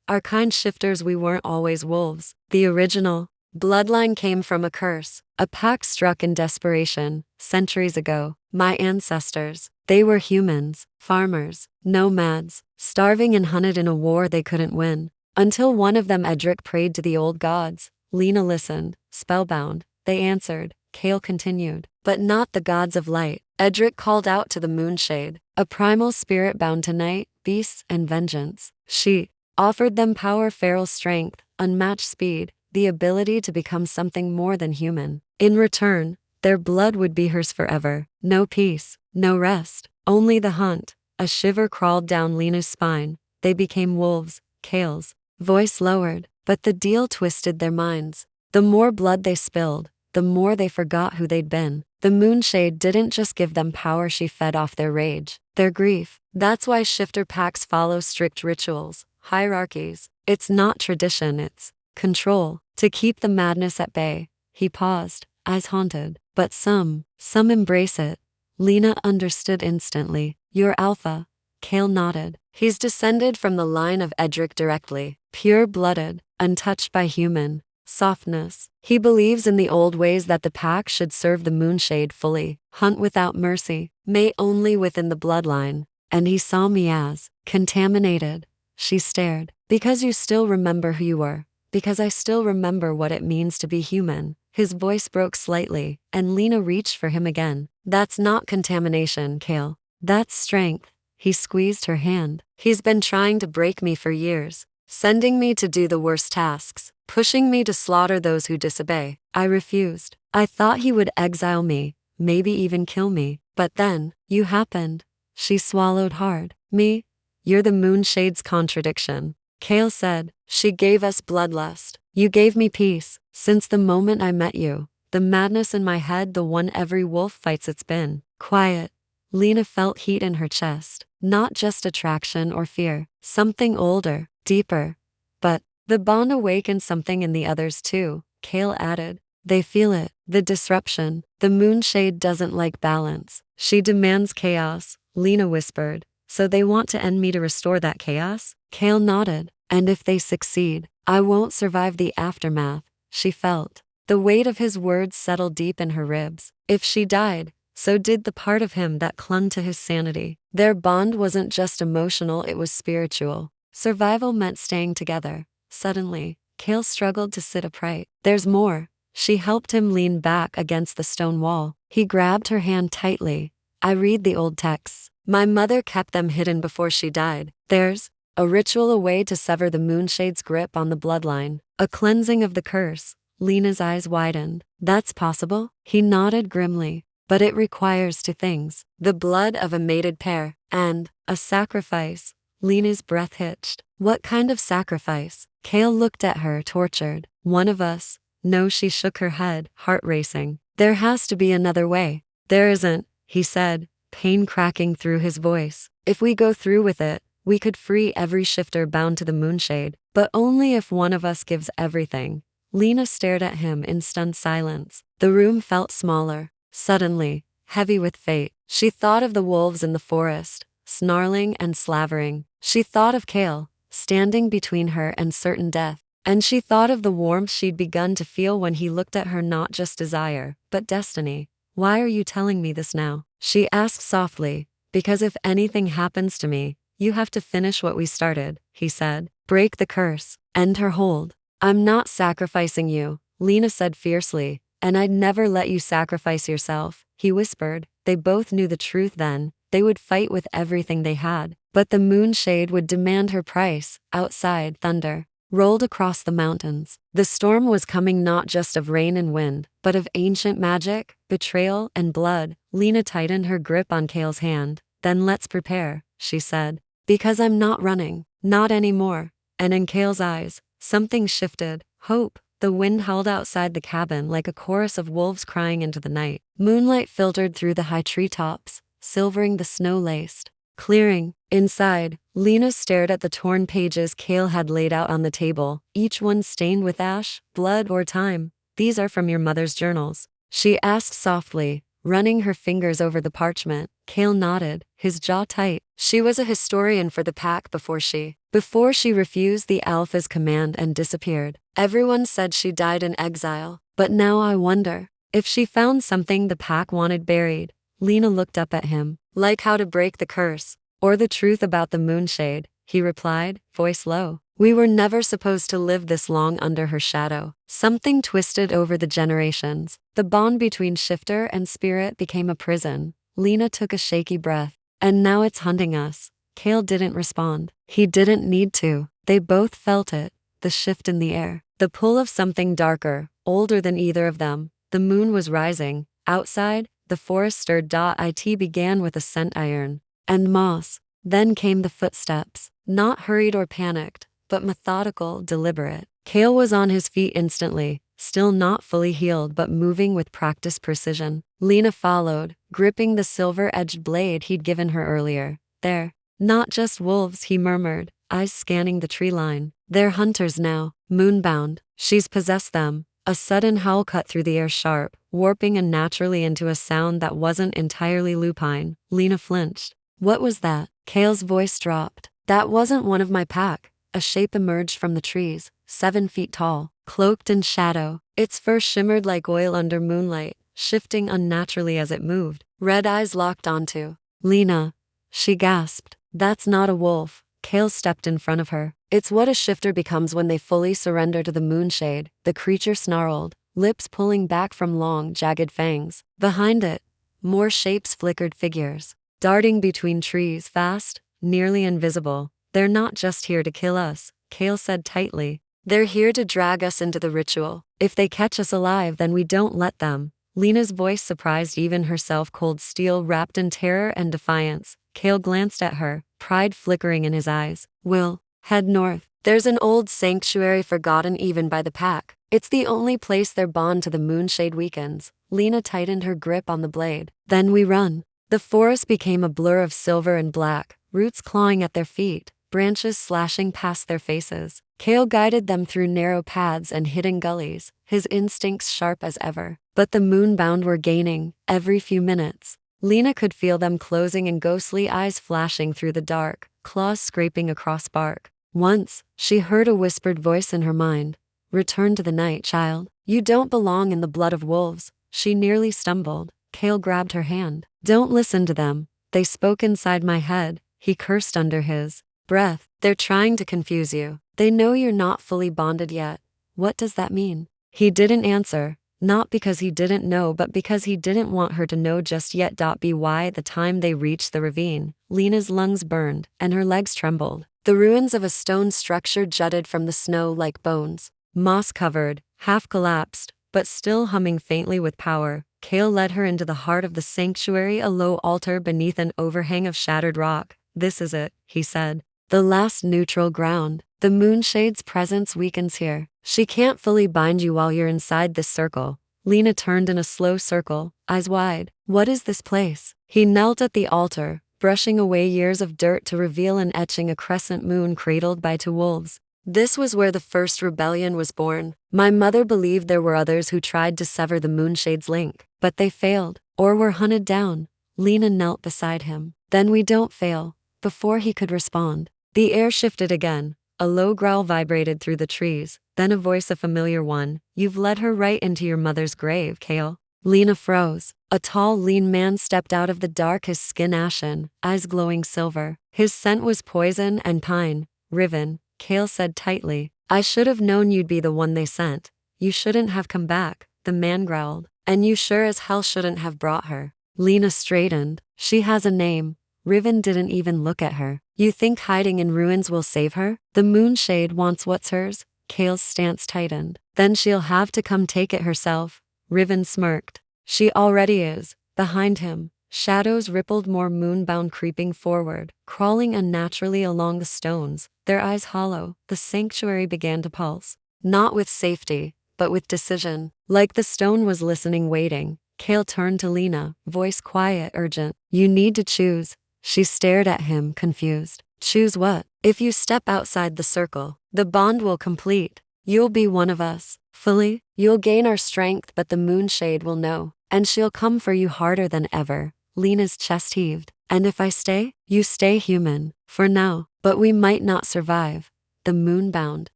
Our kind shifters, we weren't always wolves. The original bloodline came from a curse, a pact struck in desperation, centuries ago. My ancestors, they were humans, farmers, nomads, starving and hunted in a war they couldn't win. Until one of them, Edric, prayed to the old gods. Lena listened, spellbound. They answered. Cale continued. But not the gods of light. Edric called out to the moonshade, a primal spirit bound to night, beasts, and vengeance. She offered them power, feral strength, unmatched speed, the ability to become something more than human. In return, their blood would be hers forever. No peace, no rest, only the hunt. A shiver crawled down Lena's spine. They became wolves. Cale's voice lowered, but the deal twisted their minds. The more blood they spilled, the more they forgot who they'd been. The moonshade didn't just give them power, she fed off their rage, their grief. That's why shifter packs follow strict rituals, hierarchies. It's not tradition, it's control. To keep the madness at bay. He paused, eyes haunted. But some embrace it. Lena understood instantly. You're alpha. Cale nodded. He's descended from the line of Edric directly, pure-blooded, untouched by human softness. He believes in the old ways, that the pack should serve the moonshade fully, hunt without mercy, mate only within the bloodline. And he saw me as contaminated. She stared. Because you still remember who you were. Because I still remember what it means to be human. His voice broke slightly, and Lena reached for him again. That's not contamination, Cale. That's strength. He squeezed her hand. He's been trying to break me for years, sending me to do the worst tasks, pushing me to slaughter those who disobey. I refused. I thought he would exile me, maybe even kill me. But then, you happened. She swallowed hard. Me? You're the moonshade's contradiction. Cale said. She gave us bloodlust. You gave me peace. Since the moment I met you, the madness in my head, the one every wolf fights, it's been quiet. Lena felt heat in her chest, not just attraction or fear, something older, deeper. But the bond awakened something in the others too, Cale added. They feel it, the disruption. The moonshade doesn't like balance. She demands chaos, Lena whispered. So they want to end me to restore that chaos? Cale nodded. And if they succeed, I won't survive the aftermath. She felt the weight of his words settle deep in her ribs. If she died, so did the part of him that clung to his sanity. Their bond wasn't just emotional, it was spiritual. Survival meant staying together. Suddenly, Cale struggled to sit upright. There's more. She helped him lean back against the stone wall. He grabbed her hand tightly. I read the old texts. My mother kept them hidden before she died. There's a ritual, a way to sever the moonshade's grip on the bloodline. A cleansing of the curse. Lena's eyes widened. That's possible? He nodded grimly. But it requires two things. The blood of a mated pair, and a sacrifice. Lena's breath hitched. What kind of sacrifice? Cale looked at her, tortured. One of us. No, she shook her head, heart racing. There has to be another way. There isn't, he said, pain cracking through his voice. If we go through with it, we could free every shifter bound to the moonshade, but only if one of us gives everything. Lena stared at him in stunned silence. The room felt smaller, suddenly, heavy with fate. She thought of the wolves in the forest, snarling and slavering. She thought of Cale, standing between her and certain death. and she thought of the warmth she'd begun to feel when he looked at her, not just desire, but destiny. "Why are you telling me this now?" she asked softly. "Because if anything happens to me, you have to finish what we started," he said. "Break the curse, end her hold." "I'm not sacrificing you," Lena said fiercely. "And I'd never let you sacrifice yourself," he whispered. They both knew the truth then. They would fight with everything they had, but the moonshade would demand her price. Outside, thunder rolled across the mountains. The storm was coming, not just of rain and wind, but of ancient magic, betrayal, and blood. Lena tightened her grip on Kale's hand. "Then let's prepare," she said. "Because I'm not running. Not anymore." And in Kale's eyes, something shifted. Hope. The wind howled outside the cabin like a chorus of wolves crying into the night. Moonlight filtered through the high treetops, silvering the snow-laced clearing. Inside, Lena stared at the torn pages Kale had laid out on the table, each one stained with ash, blood, or time. "These are from your mother's journals?" she asked softly, running her fingers over the parchment. Kale nodded, his jaw tight. "She was a historian for the pack before she refused the Alpha's command and disappeared. Everyone said she died in exile, but now I wonder if she found something the pack wanted buried." Lena looked up at him. "Like how to break the curse, or the truth about the moonshade," he replied, voice low. "We were never supposed to live this long under her shadow." Something twisted over the generations. The bond between shifter and spirit became a prison. Lena took a shaky breath. "And now it's hunting us." Kale didn't respond. He didn't need to. They both felt it. The shift in the air. The pull of something darker, older than either of them. The moon was rising. Outside, the forest stirred. It began with a scent iron and moss. Then came the footsteps. Not hurried or panicked, but methodical, deliberate. Kale was on his feet instantly, still not fully healed but moving with practiced precision. Lena followed, gripping the silver-edged blade he'd given her earlier. "They're not just wolves," he murmured, eyes scanning the tree line. "They're hunters now, moonbound. She's possessed them." A sudden howl cut through the air, sharp, warping unnaturally into a sound that wasn't entirely lupine. Lena flinched. "What was that?" Kale's voice dropped. "That wasn't one of my pack." A shape emerged from the trees, 7 feet tall, cloaked in shadow. Its fur shimmered like oil under moonlight, shifting unnaturally as it moved. Red eyes locked onto Lena. She gasped. "That's not a wolf." Kale stepped in front of her. "It's what a shifter becomes when they fully surrender to the moonshade." The creature snarled, lips pulling back from long, jagged fangs. Behind it, more shapes flickered, figures darting between trees, fast, nearly invisible. "They're not just here to kill us," Kale said tightly. "They're here to drag us into the ritual. If they catch us alive, then we don't let them." Lena's voice surprised even herself, cold steel wrapped in terror and defiance. Kale glanced at her, pride flickering in his eyes. "We'll head north. There's an old sanctuary forgotten even by the pack. It's the only place their bond to the moonshade weakens." Lena tightened her grip on the blade. "Then we run." The forest became a blur of silver and black, roots clawing at their feet, branches slashing past their faces. Kale guided them through narrow paths and hidden gullies, his instincts sharp as ever. But the moonbound were gaining, every few minutes. Lena could feel them closing and ghostly eyes flashing through the dark, claws scraping across bark. Once, she heard a whispered voice in her mind. "Return to the night, child. You don't belong in the blood of wolves." She nearly stumbled. Kale grabbed her hand. "Don't listen to them. They spoke inside my head." He cursed under his breath. "They're trying to confuse you. They know you're not fully bonded yet." "What does that mean?" He didn't answer, not because he didn't know but because he didn't want her to know just yet. By the time they reached the ravine, Lena's lungs burned and her legs trembled. The ruins of a stone structure jutted from the snow like bones, moss-covered, half-collapsed, but still humming faintly with power. Kale led her into the heart of the sanctuary, a low altar beneath an overhang of shattered rock. "This is it," he said. "The last neutral ground. The moonshade's presence weakens here. She can't fully bind you while you're inside this circle." Lena turned in a slow circle, eyes wide. "What is this place?" He knelt at the altar, brushing away years of dirt to reveal an etching, a crescent moon cradled by 2 wolves. "This was where the first rebellion was born. My mother believed there were others who tried to sever the moonshade's link, but they failed, or were hunted down." Lena knelt beside him. "Then we don't fail." Before he could respond, the air shifted again. A low growl vibrated through the trees, then a voice, a familiar one. You've led her right into your mother's grave, Kale. Lena froze. A tall, lean man stepped out of the dark, his skin ashen, eyes glowing silver. His scent was poison and pine. Riven, Kale said tightly. I should have known you'd be the one they sent. You shouldn't have come back, the man growled. And you sure as hell shouldn't have brought her. Lena straightened. She has a name. Riven didn't even look at her. You think hiding in ruins will save her? The moonshade wants what's hers? Kale's stance tightened. Then she'll have to come take it herself. Riven smirked. She already is. Behind him, shadows rippled, more moonbound, creeping forward, crawling unnaturally along the stones, their eyes hollow. The sanctuary began to pulse. Not with safety, but with decision. Like the stone was listening, waiting. Kale turned to Lena, voice quiet, urgent. You need to choose. She stared at him, confused. Choose what? If you step outside the circle, the bond will complete. You'll be one of us. Fully, you'll gain our strength, but the moonshade will know. And she'll come for you harder than ever. Lena's chest heaved. And if I stay, you stay human. For now, but we might not survive. The moonbound.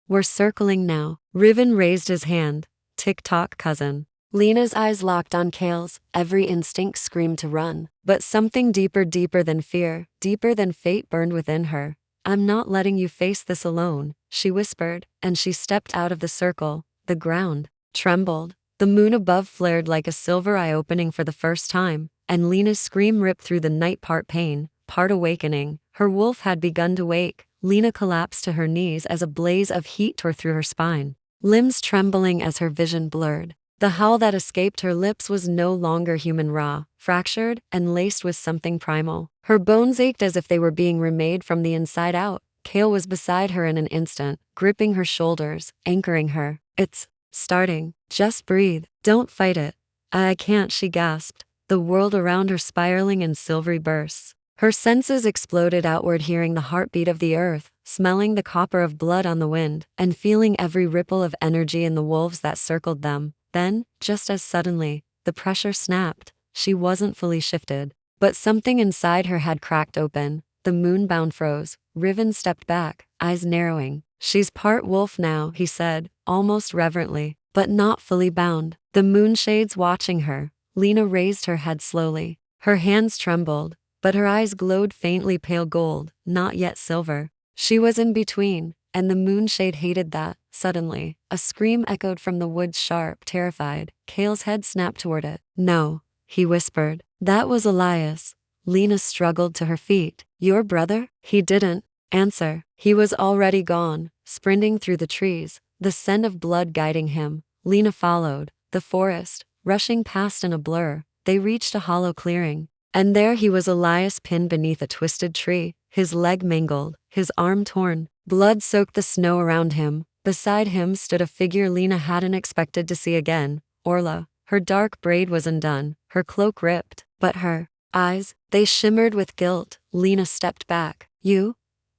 We're circling now. Riven raised his hand. Tick-tock, cousin. Lena's eyes locked on Kale's. Every instinct screamed to run. But something deeper than fear, deeper than fate burned within her. I'm not letting you face this alone, she whispered, and she stepped out of the circle. The ground trembled. The moon above flared like a silver eye opening for the first time, and Lena's scream ripped through the night, part pain, part awakening. Her wolf had begun to wake. Lena collapsed to her knees as a blaze of heat tore through her spine, limbs trembling as her vision blurred. The howl that escaped her lips was no longer human, raw, fractured, and laced with something primal. Her bones ached as if they were being remade from the inside out. Kale was beside her in an instant, gripping her shoulders, anchoring her. It's starting. Just breathe. Don't fight it. I can't, she gasped, the world around her spiraling in silvery bursts. Her senses exploded outward, hearing the heartbeat of the earth, smelling the copper of blood on the wind, and feeling every ripple of energy in the wolves that circled them. Then, just as suddenly, the pressure snapped. She wasn't fully shifted, but something inside her had cracked open. The moonbound froze. Riven stepped back, eyes narrowing. She's part wolf now, he said, almost reverently, but not fully bound. The moonshade's watching her. Lena raised her head slowly. Her hands trembled, but her eyes glowed faintly pale gold, not yet silver. She was in between, and the moonshade hated that. Suddenly, a scream echoed from the woods, sharp, terrified. Kale's head snapped toward it. No, he whispered. That was Elias. Lena struggled to her feet. Your brother? He didn't answer. He was already gone, sprinting through the trees, the scent of blood guiding him. Lena followed, the forest, rushing past in a blur. They reached a hollow clearing. And there he was, Elias, pinned beneath a twisted tree, his leg mangled, his arm torn. Blood soaked the snow around him. Beside him stood a figure Lena hadn't expected to see again, Orla. Her dark braid was undone, her cloak ripped, but her eyes, they shimmered with guilt. Lena stepped back. You?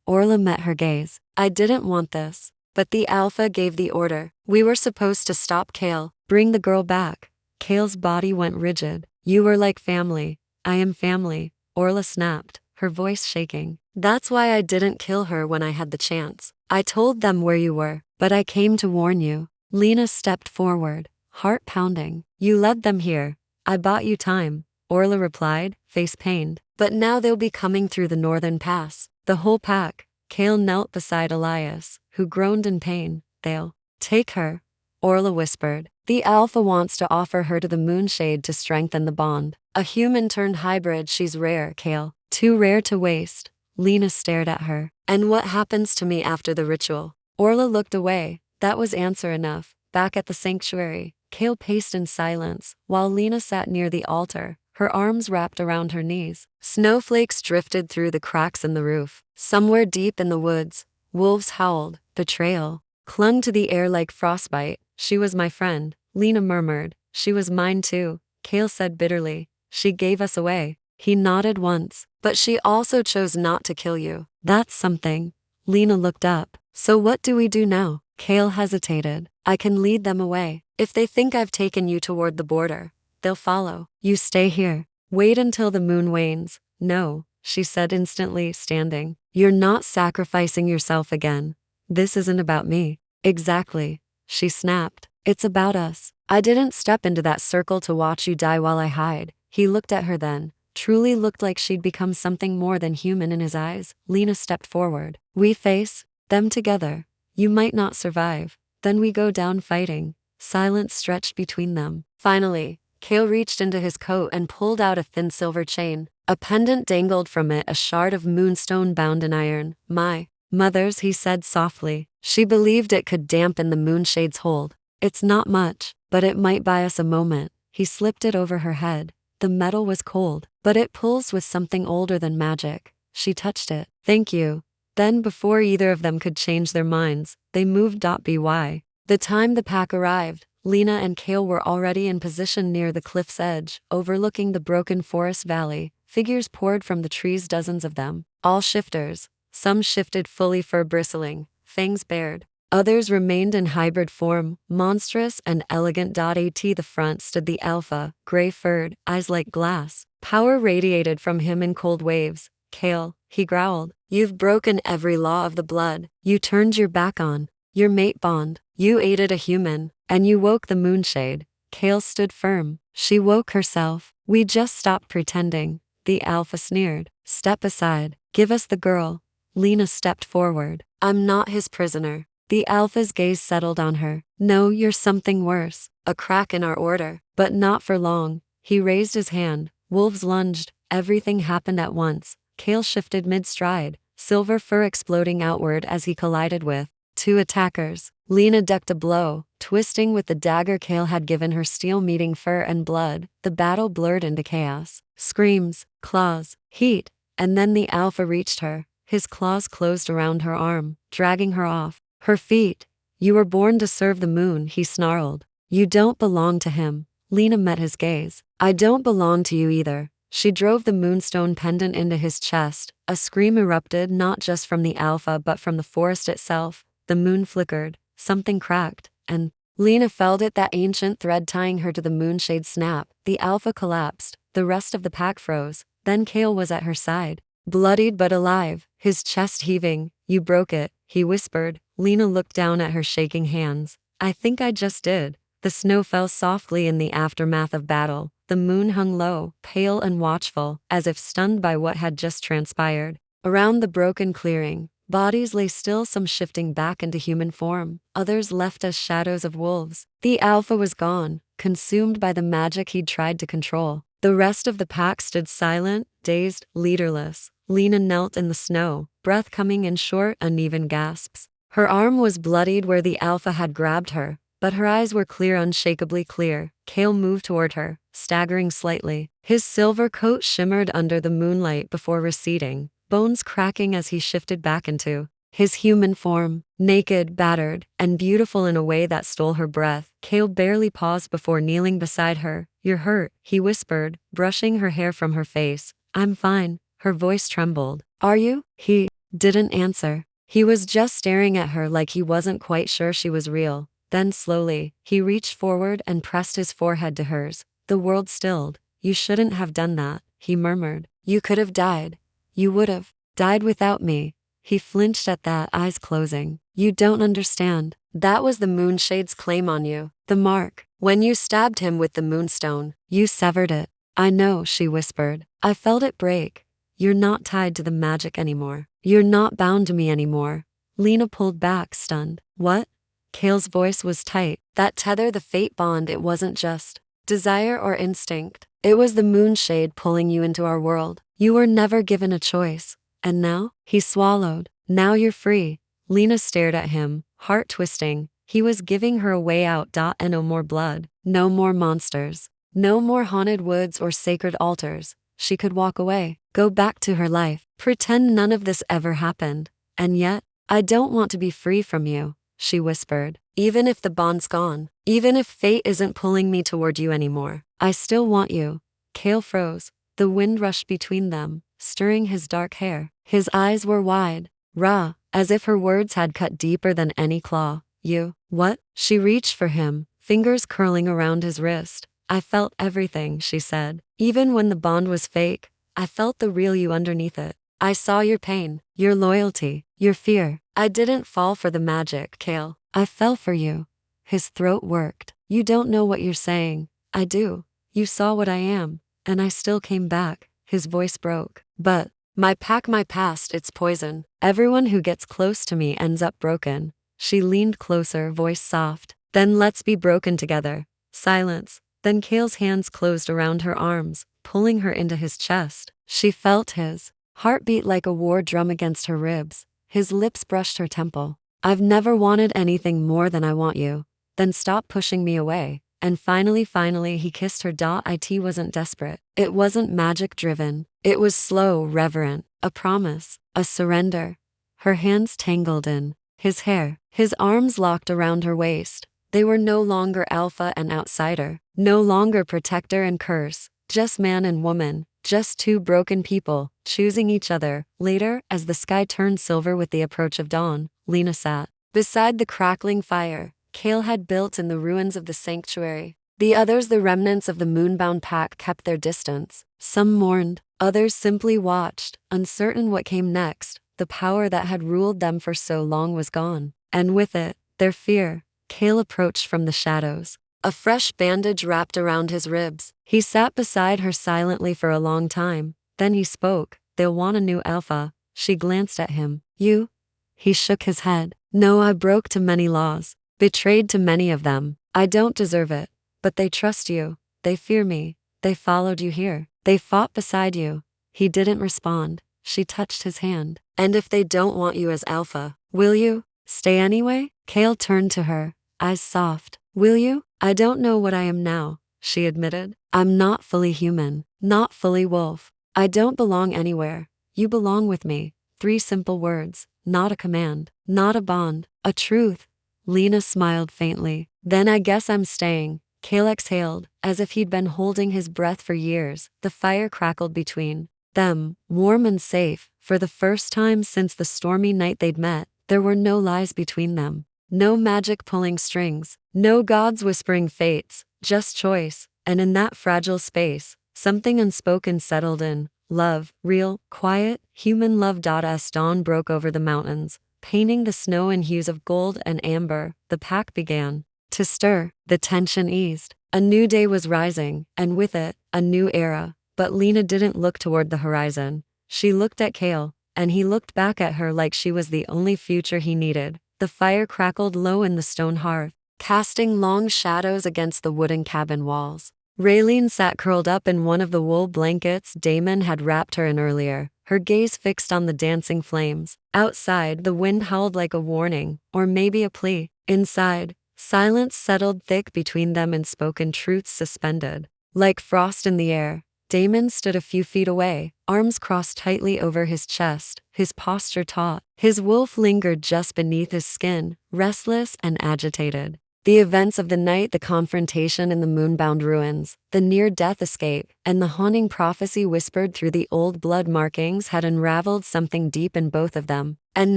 Orla met her gaze. I didn't want this, but the Alpha gave the order. We were supposed to stop Kale, bring the girl back. Kale's body went rigid. You were like family. I am family, Orla snapped, her voice shaking. That's why I didn't kill her when I had the chance. I told them where you were, but I came to warn you. Lena stepped forward, heart pounding. You led them here. I bought you time, Orla replied, face pained. But now they'll be coming through the northern pass. The whole pack. Kale knelt beside Elias, who groaned in pain. They'll take her, Orla whispered. The Alpha wants to offer her to the moonshade to strengthen the bond. A human-turned hybrid. She's rare, Kale. Too rare to waste. Lena stared at her. And what happens to me after the ritual? Orla looked away. That was answer enough. Back at the sanctuary, Kale paced in silence, while Lena sat near the altar, her arms wrapped around her knees. Snowflakes drifted through the cracks in the roof. Somewhere deep in the woods, wolves howled. Betrayal clung to the air like frostbite. She was my friend, Lena murmured. She was mine too, Kale said bitterly. She gave us away. He nodded once. But she also chose not to kill you. That's something. Lena looked up. So what do we do now? Kale hesitated. I can lead them away. If they think I've taken you toward the border, they'll follow. You stay here. Wait until the moon wanes. No, she said instantly, standing. You're not sacrificing yourself again. This isn't about me. Exactly, she snapped. It's about us. I didn't step into that circle to watch you die while I hide. He looked at her then. Truly looked like she'd become something more than human in his eyes. Lena stepped forward. We face them together. You might not survive. Then we go down fighting. Silence stretched between them. Finally, Cale reached into his coat and pulled out a thin silver chain. A pendant dangled from it, a shard of moonstone bound in iron. My mother's, he said softly. She believed it could dampen the moonshade's hold. It's not much, but it might buy us a moment. He slipped it over her head. The metal was cold, but it pulsed with something older than magic. She touched it. Thank you. Then, before either of them could change their minds, they moved. By the time the pack arrived, Lena and Cale were already in position near the cliff's edge, overlooking the broken forest valley. Figures poured from the trees, dozens of them. All shifters. Some shifted fully, fur bristling, fangs bared. Others remained in hybrid form, monstrous and elegant. At the front stood the alpha, gray-furred, eyes like glass. Power radiated from him in cold waves. Cale, he growled, you've broken every law of the blood. You turned your back on your mate bond. You aided a human, and you woke the moonshade. Cale stood firm. She woke herself. We just stopped pretending. The alpha sneered. Step aside. Give us the girl. Lena stepped forward. I'm not his prisoner. The alpha's gaze settled on her. No, you're something worse. A crack in our order. But not for long. He raised his hand. Wolves lunged. Everything happened at once. Cale shifted mid-stride, silver fur exploding outward as he collided with two attackers. Lena ducked a blow, twisting with the dagger Cale had given her, steel meeting fur and blood. The battle blurred into chaos. Screams, claws, heat, and then the alpha reached her. His claws closed around her arm, dragging her off her feet. You were born to serve the moon, he snarled. You don't belong to him. Lena met his gaze. I don't belong to you either. She drove the moonstone pendant into his chest. A scream erupted, not just from the alpha but from the forest itself. The moon flickered, something cracked, and Lena felt it, that ancient thread tying her to the moonshade snap. The alpha collapsed. The rest of the pack froze. Then Cale was at her side, bloodied but alive, his chest heaving. You broke it, he whispered. Lena looked down at her shaking hands. I think I just did. The snow fell softly in the aftermath of battle. The moon hung low, pale and watchful, as if stunned by what had just transpired. Around the broken clearing, bodies lay still, some shifting back into human form, others left as shadows of wolves. The alpha was gone, consumed by the magic he'd tried to control. The rest of the pack stood silent, dazed, leaderless. Lena knelt in the snow, breath coming in short, uneven gasps. Her arm was bloodied where the alpha had grabbed her, but her eyes were clear, unshakably clear. Cale moved toward her, staggering slightly. His silver coat shimmered under the moonlight before receding, bones cracking as he shifted back into his human form. Naked, battered, and beautiful in a way that stole her breath, Cale barely paused before kneeling beside her. You're hurt, he whispered, brushing her hair from her face. I'm fine. Her voice trembled. Are you? He didn't answer. He was just staring at her like he wasn't quite sure she was real. Then slowly, he reached forward and pressed his forehead to hers. The world stilled. You shouldn't have done that, he murmured. You could have died. You would have died without me. He flinched at that, eyes closing. You don't understand. That was the moonshade's claim on you. The mark. When you stabbed him with the moonstone, you severed it. I know, she whispered. I felt it break. You're not tied to the magic anymore. You're not bound to me anymore. Lena pulled back, stunned. What? Cale's voice was tight. That tether, the fate bond, it wasn't just desire or instinct. It was the moonshade pulling you into our world. You were never given a choice. And now? He swallowed. Now you're free. Lena stared at him, heart twisting. He was giving her a way out. And no more blood. No more monsters. No more haunted woods or sacred altars. She could walk away, go back to her life, pretend none of this ever happened. And yet, I don't want to be free from you, she whispered. Even if the bond's gone, even if fate isn't pulling me toward you anymore, I still want you. Cale froze. The wind rushed between them, stirring his dark hair. His eyes were wide, raw, as if her words had cut deeper than any claw. You, what? She reached for him, fingers curling around his wrist. I felt everything, she said. Even when the bond was fake, I felt the real you underneath it. I saw your pain, your loyalty, your fear. I didn't fall for the magic, Kale. I fell for you. His throat worked. You don't know what you're saying. I do. You saw what I am, and I still came back. His voice broke. But my pack, my past, it's poison. Everyone who gets close to me ends up broken. She leaned closer, voice soft. Then let's be broken together. Silence. Then Kale's hands closed around her arms, pulling her into his chest. She felt his heartbeat like a war drum against her ribs. His lips brushed her temple. I've never wanted anything more than I want you. Then stop pushing me away. And finally, he kissed her. It wasn't desperate. It wasn't magic driven. It was slow, reverent, a promise, a surrender. Her hands tangled in his hair, his arms locked around her waist. They were no longer alpha and outsider, no longer protector and curse, just man and woman, just two broken people, choosing each other. Later, as the sky turned silver with the approach of dawn, Lena sat beside the crackling fire Kale had built in the ruins of the sanctuary. The others, the remnants of the moonbound pack, kept their distance. Some mourned, others simply watched, uncertain what came next. The power that had ruled them for so long was gone, and with it, their fear. Kale approached from the shadows, a fresh bandage wrapped around his ribs. He sat beside her silently for a long time. Then he spoke. They'll want a new alpha. She glanced at him. You? He shook his head. No, I broke too many laws. Betrayed to many of them. I don't deserve it. But they trust you. They fear me. They followed you here. They fought beside you. He didn't respond. She touched his hand. And if they don't want you as alpha, will you stay anyway? Kale turned to her, eyes soft. Will you? I don't know what I am now, she admitted. I'm not fully human, not fully wolf. I don't belong anywhere. You belong with me. 3 simple words, not a command, not a bond, a truth. Lena smiled faintly. Then I guess I'm staying. Kale exhaled, as if he'd been holding his breath for years. The fire crackled between them, warm and safe. For the first time since the stormy night they'd met, there were no lies between them. No magic pulling strings, no gods whispering fates, just choice. And in that fragile space, something unspoken settled in. Love, real, quiet, human love. As dawn broke over the mountains, painting the snow in hues of gold and amber, the pack began to stir. The tension eased. A new day was rising, and with it, a new era. But Lena didn't look toward the horizon. She looked at Kale, and he looked back at her like she was the only future he needed. The fire crackled low in the stone hearth, casting long shadows against the wooden cabin walls. Raylene sat curled up in one of the wool blankets Damon had wrapped her in earlier, her gaze fixed on the dancing flames. Outside, the wind howled like a warning, or maybe a plea. Inside, silence settled thick between them, and spoken truths suspended like frost in the air. Damon stood a few feet away, arms crossed tightly over his chest, his posture taut. His wolf lingered just beneath his skin, restless and agitated. The events of the night, the confrontation in the moonbound ruins, the near-death escape, and the haunting prophecy whispered through the old blood markings had unraveled something deep in both of them. And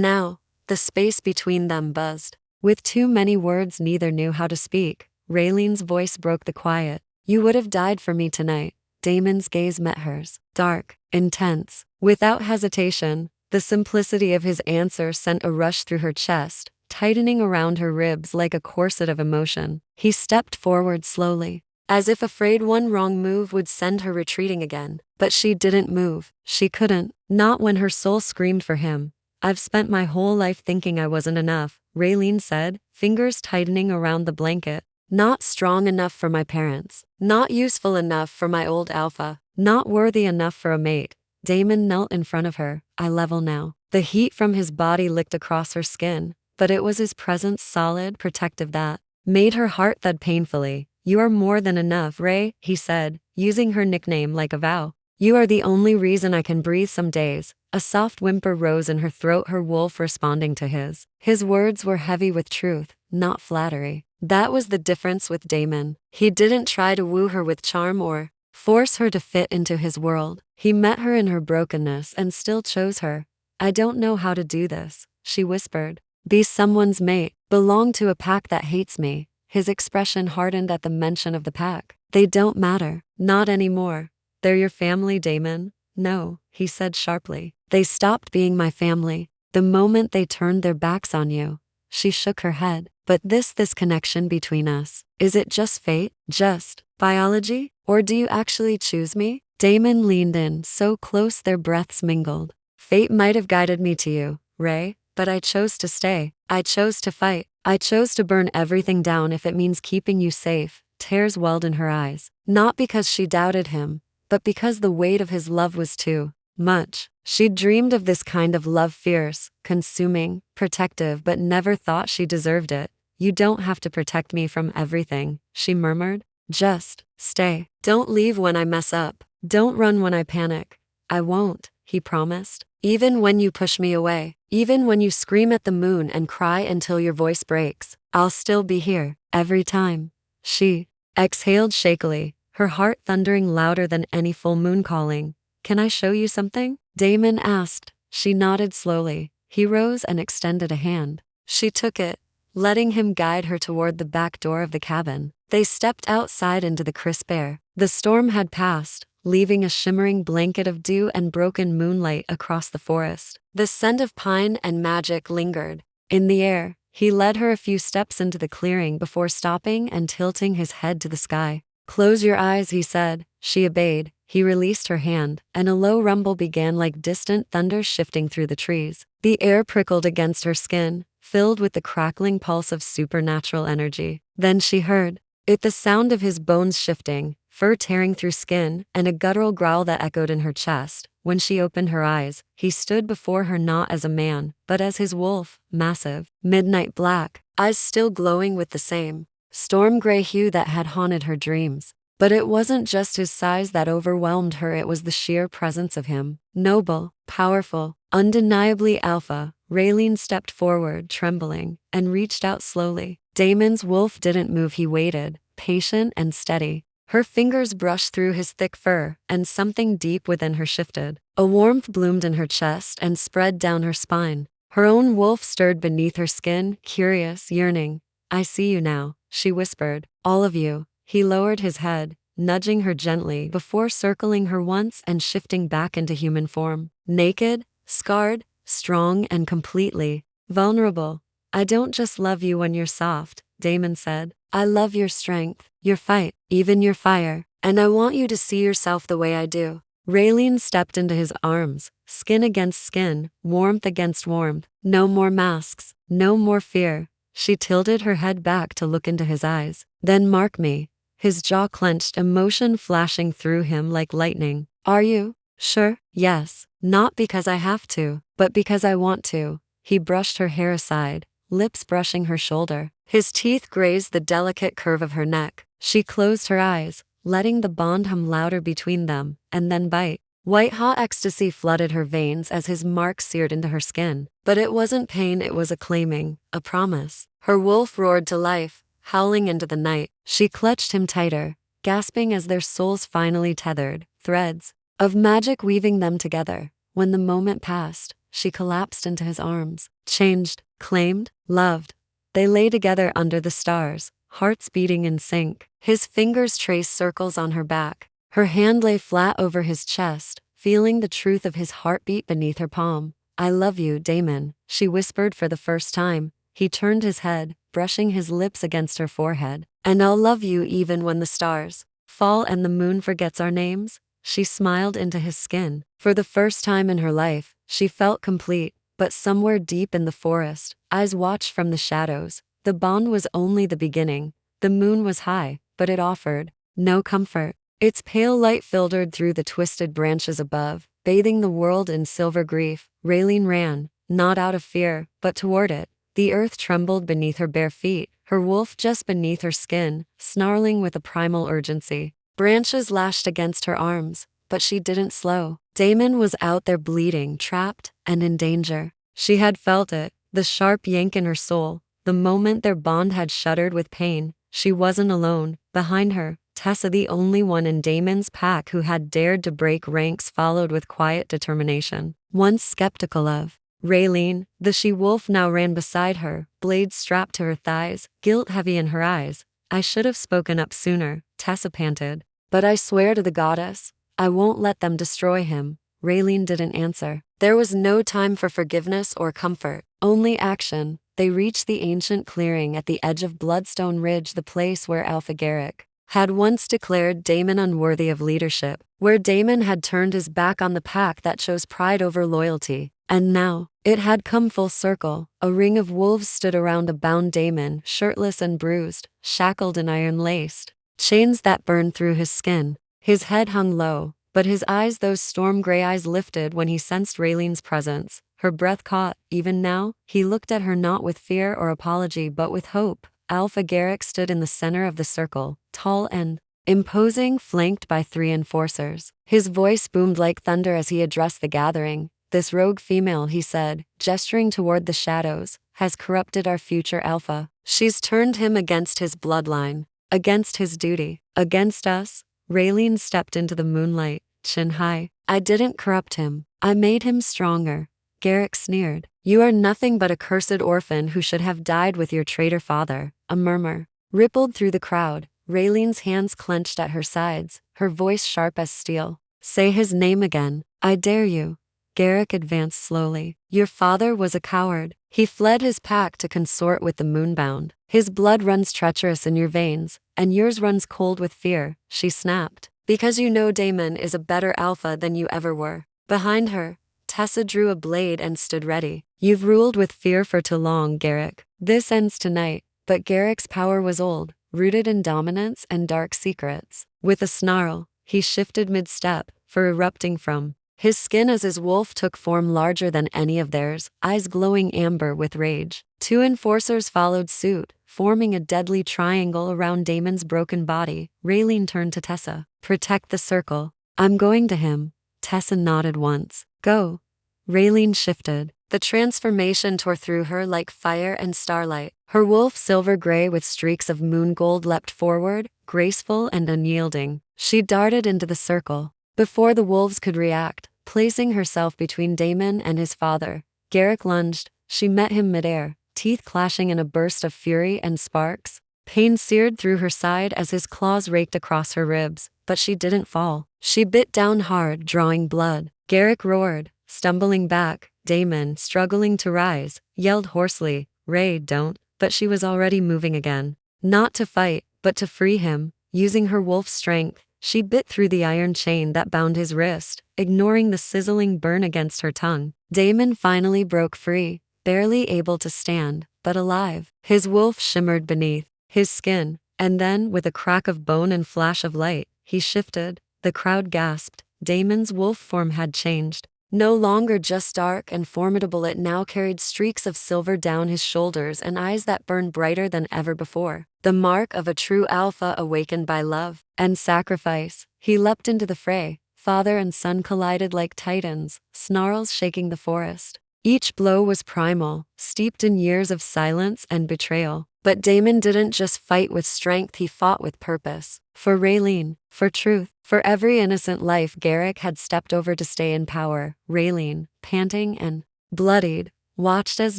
now, the space between them buzzed. With too many words neither knew how to speak, Raylene's voice broke the quiet. You would have died for me tonight. Damon's gaze met hers, dark, intense. Without hesitation, the simplicity of his answer sent a rush through her chest, tightening around her ribs like a corset of emotion. He stepped forward slowly, as if afraid one wrong move would send her retreating again. But she didn't move. She couldn't, not when her soul screamed for him. I've spent my whole life thinking I wasn't enough, Raylene said, fingers tightening around the blanket. Not strong enough for my parents, not useful enough for my old alpha, not worthy enough for a mate. Damon knelt in front of her, eye level now. The heat from his body licked across her skin, but it was his presence, solid, protective, that made her heart thud painfully. You are more than enough, Ray, he said, using her nickname like a vow. You are the only reason I can breathe some days. A soft whimper rose in her throat, her wolf responding to his. His words were heavy with truth, not flattery. That was the difference with Damon. He didn't try to woo her with charm or force her to fit into his world. He met her in her brokenness and still chose her. I don't know how to do this, she whispered. Be someone's mate, belong to a pack that hates me. His expression hardened at the mention of the pack. They don't matter, not anymore. They're your family, Damon. No, he said sharply. They stopped being my family the moment they turned their backs on you. She shook her head. But this connection between us, is it just fate? Just biology? Or do you actually choose me? Damon leaned in so close their breaths mingled. Fate might have guided me to you, Ray, but I chose to stay. I chose to fight. I chose to burn everything down if it means keeping you safe. Tears welled in her eyes. Not because she doubted him, but because the weight of his love was too much. She'd dreamed of this kind of love, fierce, consuming, protective, but never thought she deserved it. You don't have to protect me from everything, she murmured. Just stay. Don't leave when I mess up. Don't run when I panic. I won't, he promised. Even when you push me away, even when you scream at the moon and cry until your voice breaks, I'll still be here, every time. She exhaled shakily, her heart thundering louder than any full moon calling. Can I show you something? Damon asked. She nodded slowly. He rose and extended a hand. She took it, letting him guide her toward the back door of the cabin. They stepped outside into the crisp air. The storm had passed, leaving a shimmering blanket of dew and broken moonlight across the forest. The scent of pine and magic lingered in the air. He led her a few steps into the clearing before stopping and tilting his head to the sky. Close your eyes, he said. She obeyed. He released her hand, and a low rumble began like distant thunder shifting through the trees. The air prickled against her skin, filled with the crackling pulse of supernatural energy. Then she heard it, the sound of his bones shifting, fur tearing through skin, and a guttural growl that echoed in her chest. When she opened her eyes, he stood before her not as a man, but as his wolf, massive, midnight black, eyes still glowing with the same storm gray hue that had haunted her dreams. But it wasn't just his size that overwhelmed her, it was the sheer presence of him. Noble, powerful, undeniably alpha. Raylene stepped forward, trembling, and reached out slowly. Damon's wolf didn't move, he waited, patient and steady. Her fingers brushed through his thick fur, and something deep within her shifted. A warmth bloomed in her chest and spread down her spine. Her own wolf stirred beneath her skin, curious, yearning. I see you now, she whispered. All of you. He lowered his head, nudging her gently before circling her once and shifting back into human form. Naked, scarred, strong and completely vulnerable. I don't just love you when you're soft, Damon said. I love your strength, your fight, even your fire, and I want you to see yourself the way I do. Raylene stepped into his arms, skin against skin, warmth against warmth. No more masks, no more fear. She tilted her head back to look into his eyes. Then mark me. His jaw clenched, emotion flashing through him like lightning. Are you sure? Yes. Not because I have to, but because I want to. He brushed her hair aside, lips brushing her shoulder. His teeth grazed the delicate curve of her neck. She closed her eyes, letting the bond hum louder between them, and then bite. White-hot ecstasy flooded her veins as his mark seared into her skin. But it wasn't pain, it was a claiming, a promise. Her wolf roared to life, howling into the night. She clutched him tighter, gasping as their souls finally tethered, threads of magic weaving them together. When the moment passed, she collapsed into his arms. Changed, claimed, loved. They lay together under the stars, hearts beating in sync. His fingers traced circles on her back. Her hand lay flat over his chest, feeling the truth of his heartbeat beneath her palm. I love you, Damon, she whispered for the first time. He turned his head, brushing his lips against her forehead. And I'll love you even when the stars fall and the moon forgets our names. She smiled into his skin. For the first time in her life, she felt complete. But somewhere deep in the forest, eyes watched from the shadows. The bond was only the beginning. The moon was high, but it offered no comfort. Its pale light filtered through the twisted branches above, bathing the world in silver grief. Raylene ran, not out of fear, but toward it. The earth trembled beneath her bare feet, her wolf just beneath her skin, snarling with a primal urgency. Branches lashed against her arms, but she didn't slow. Damon was out there bleeding, trapped, and in danger. She had felt it, the sharp yank in her soul, the moment their bond had shuddered with pain. She wasn't alone. Behind her, Tessa, the only one in Damon's pack who had dared to break ranks, followed with quiet determination. Once skeptical of Raylene, the she-wolf now ran beside her, blade strapped to her thighs, guilt heavy in her eyes. I should have spoken up sooner, Tessa panted. But I swear to the goddess, I won't let them destroy him. Raylene didn't answer. There was no time for forgiveness or comfort, only action. They reached the ancient clearing at the edge of Bloodstone Ridge, the place where Alpha Garrick had once declared Damon unworthy of leadership, where Damon had turned his back on the pack that chose pride over loyalty. And now, it had come full circle. A ring of wolves stood around a bound Damon, shirtless and bruised, shackled and iron-laced, chains that burned through his skin. His head hung low, but his eyes, those storm-gray eyes, lifted when he sensed Raylene's presence. Her breath caught. Even now, he looked at her not with fear or apology but with hope. Alpha Garrick stood in the center of the circle, tall and imposing, flanked by 3 enforcers. His voice boomed like thunder as he addressed the gathering. "This rogue female," he said, gesturing toward the shadows, "has corrupted our future Alpha. She's turned him against his bloodline, against his duty, against us." Raylene stepped into the moonlight, chin high. "I didn't corrupt him. I made him stronger." Garrick sneered. "You are nothing but a cursed orphan who should have died with your traitor father." A murmur rippled through the crowd. Raylene's hands clenched at her sides, her voice sharp as steel. "Say his name again. I dare you." Garrick advanced slowly. "Your father was a coward. He fled his pack to consort with the moonbound. His blood runs treacherous in your veins, and yours runs cold with fear," she snapped. "Because you know Damon is a better Alpha than you ever were." Behind her, Tessa drew a blade and stood ready. "You've ruled with fear for too long, Garrick. This ends tonight." But Garrick's power was old, rooted in dominance and dark secrets. With a snarl, he shifted mid-step, for erupting from his skin as his wolf took form larger than any of theirs, eyes glowing amber with rage. 2 enforcers followed suit, forming a deadly triangle around Damon's broken body. Raylene turned to Tessa. "Protect the circle." "I'm going to him." Tessa nodded once. "Go." Raylene shifted. The transformation tore through her like fire and starlight. Her wolf, silver gray with streaks of moon gold, leapt forward, graceful and unyielding. She darted into the circle. Before the wolves could react, placing herself between Damon and his father, Garrick lunged. She met him midair, teeth clashing in a burst of fury and sparks. Pain seared through her side as his claws raked across her ribs, but she didn't fall. She bit down hard, drawing blood. Garrick roared, stumbling back. Damon, struggling to rise, yelled hoarsely, "Ray, don't." But she was already moving again. Not to fight, but to free him. Using her wolf's strength, she bit through the iron chain that bound his wrist, ignoring the sizzling burn against her tongue. Damon finally broke free, barely able to stand, but alive. His wolf shimmered beneath his skin, and then, with a crack of bone and flash of light, he shifted. The crowd gasped. Damon's wolf form had changed. No longer just dark and formidable, it now carried streaks of silver down his shoulders and eyes that burned brighter than ever before. The mark of a true Alpha awakened by love and sacrifice. He leapt into the fray. Father and son collided like titans, snarls shaking the forest. Each blow was primal, steeped in years of silence and betrayal. But Damon didn't just fight with strength, he fought with purpose. For Raylene, for truth, for every innocent life Garrick had stepped over to stay in power. Raylene, panting and bloodied, watched as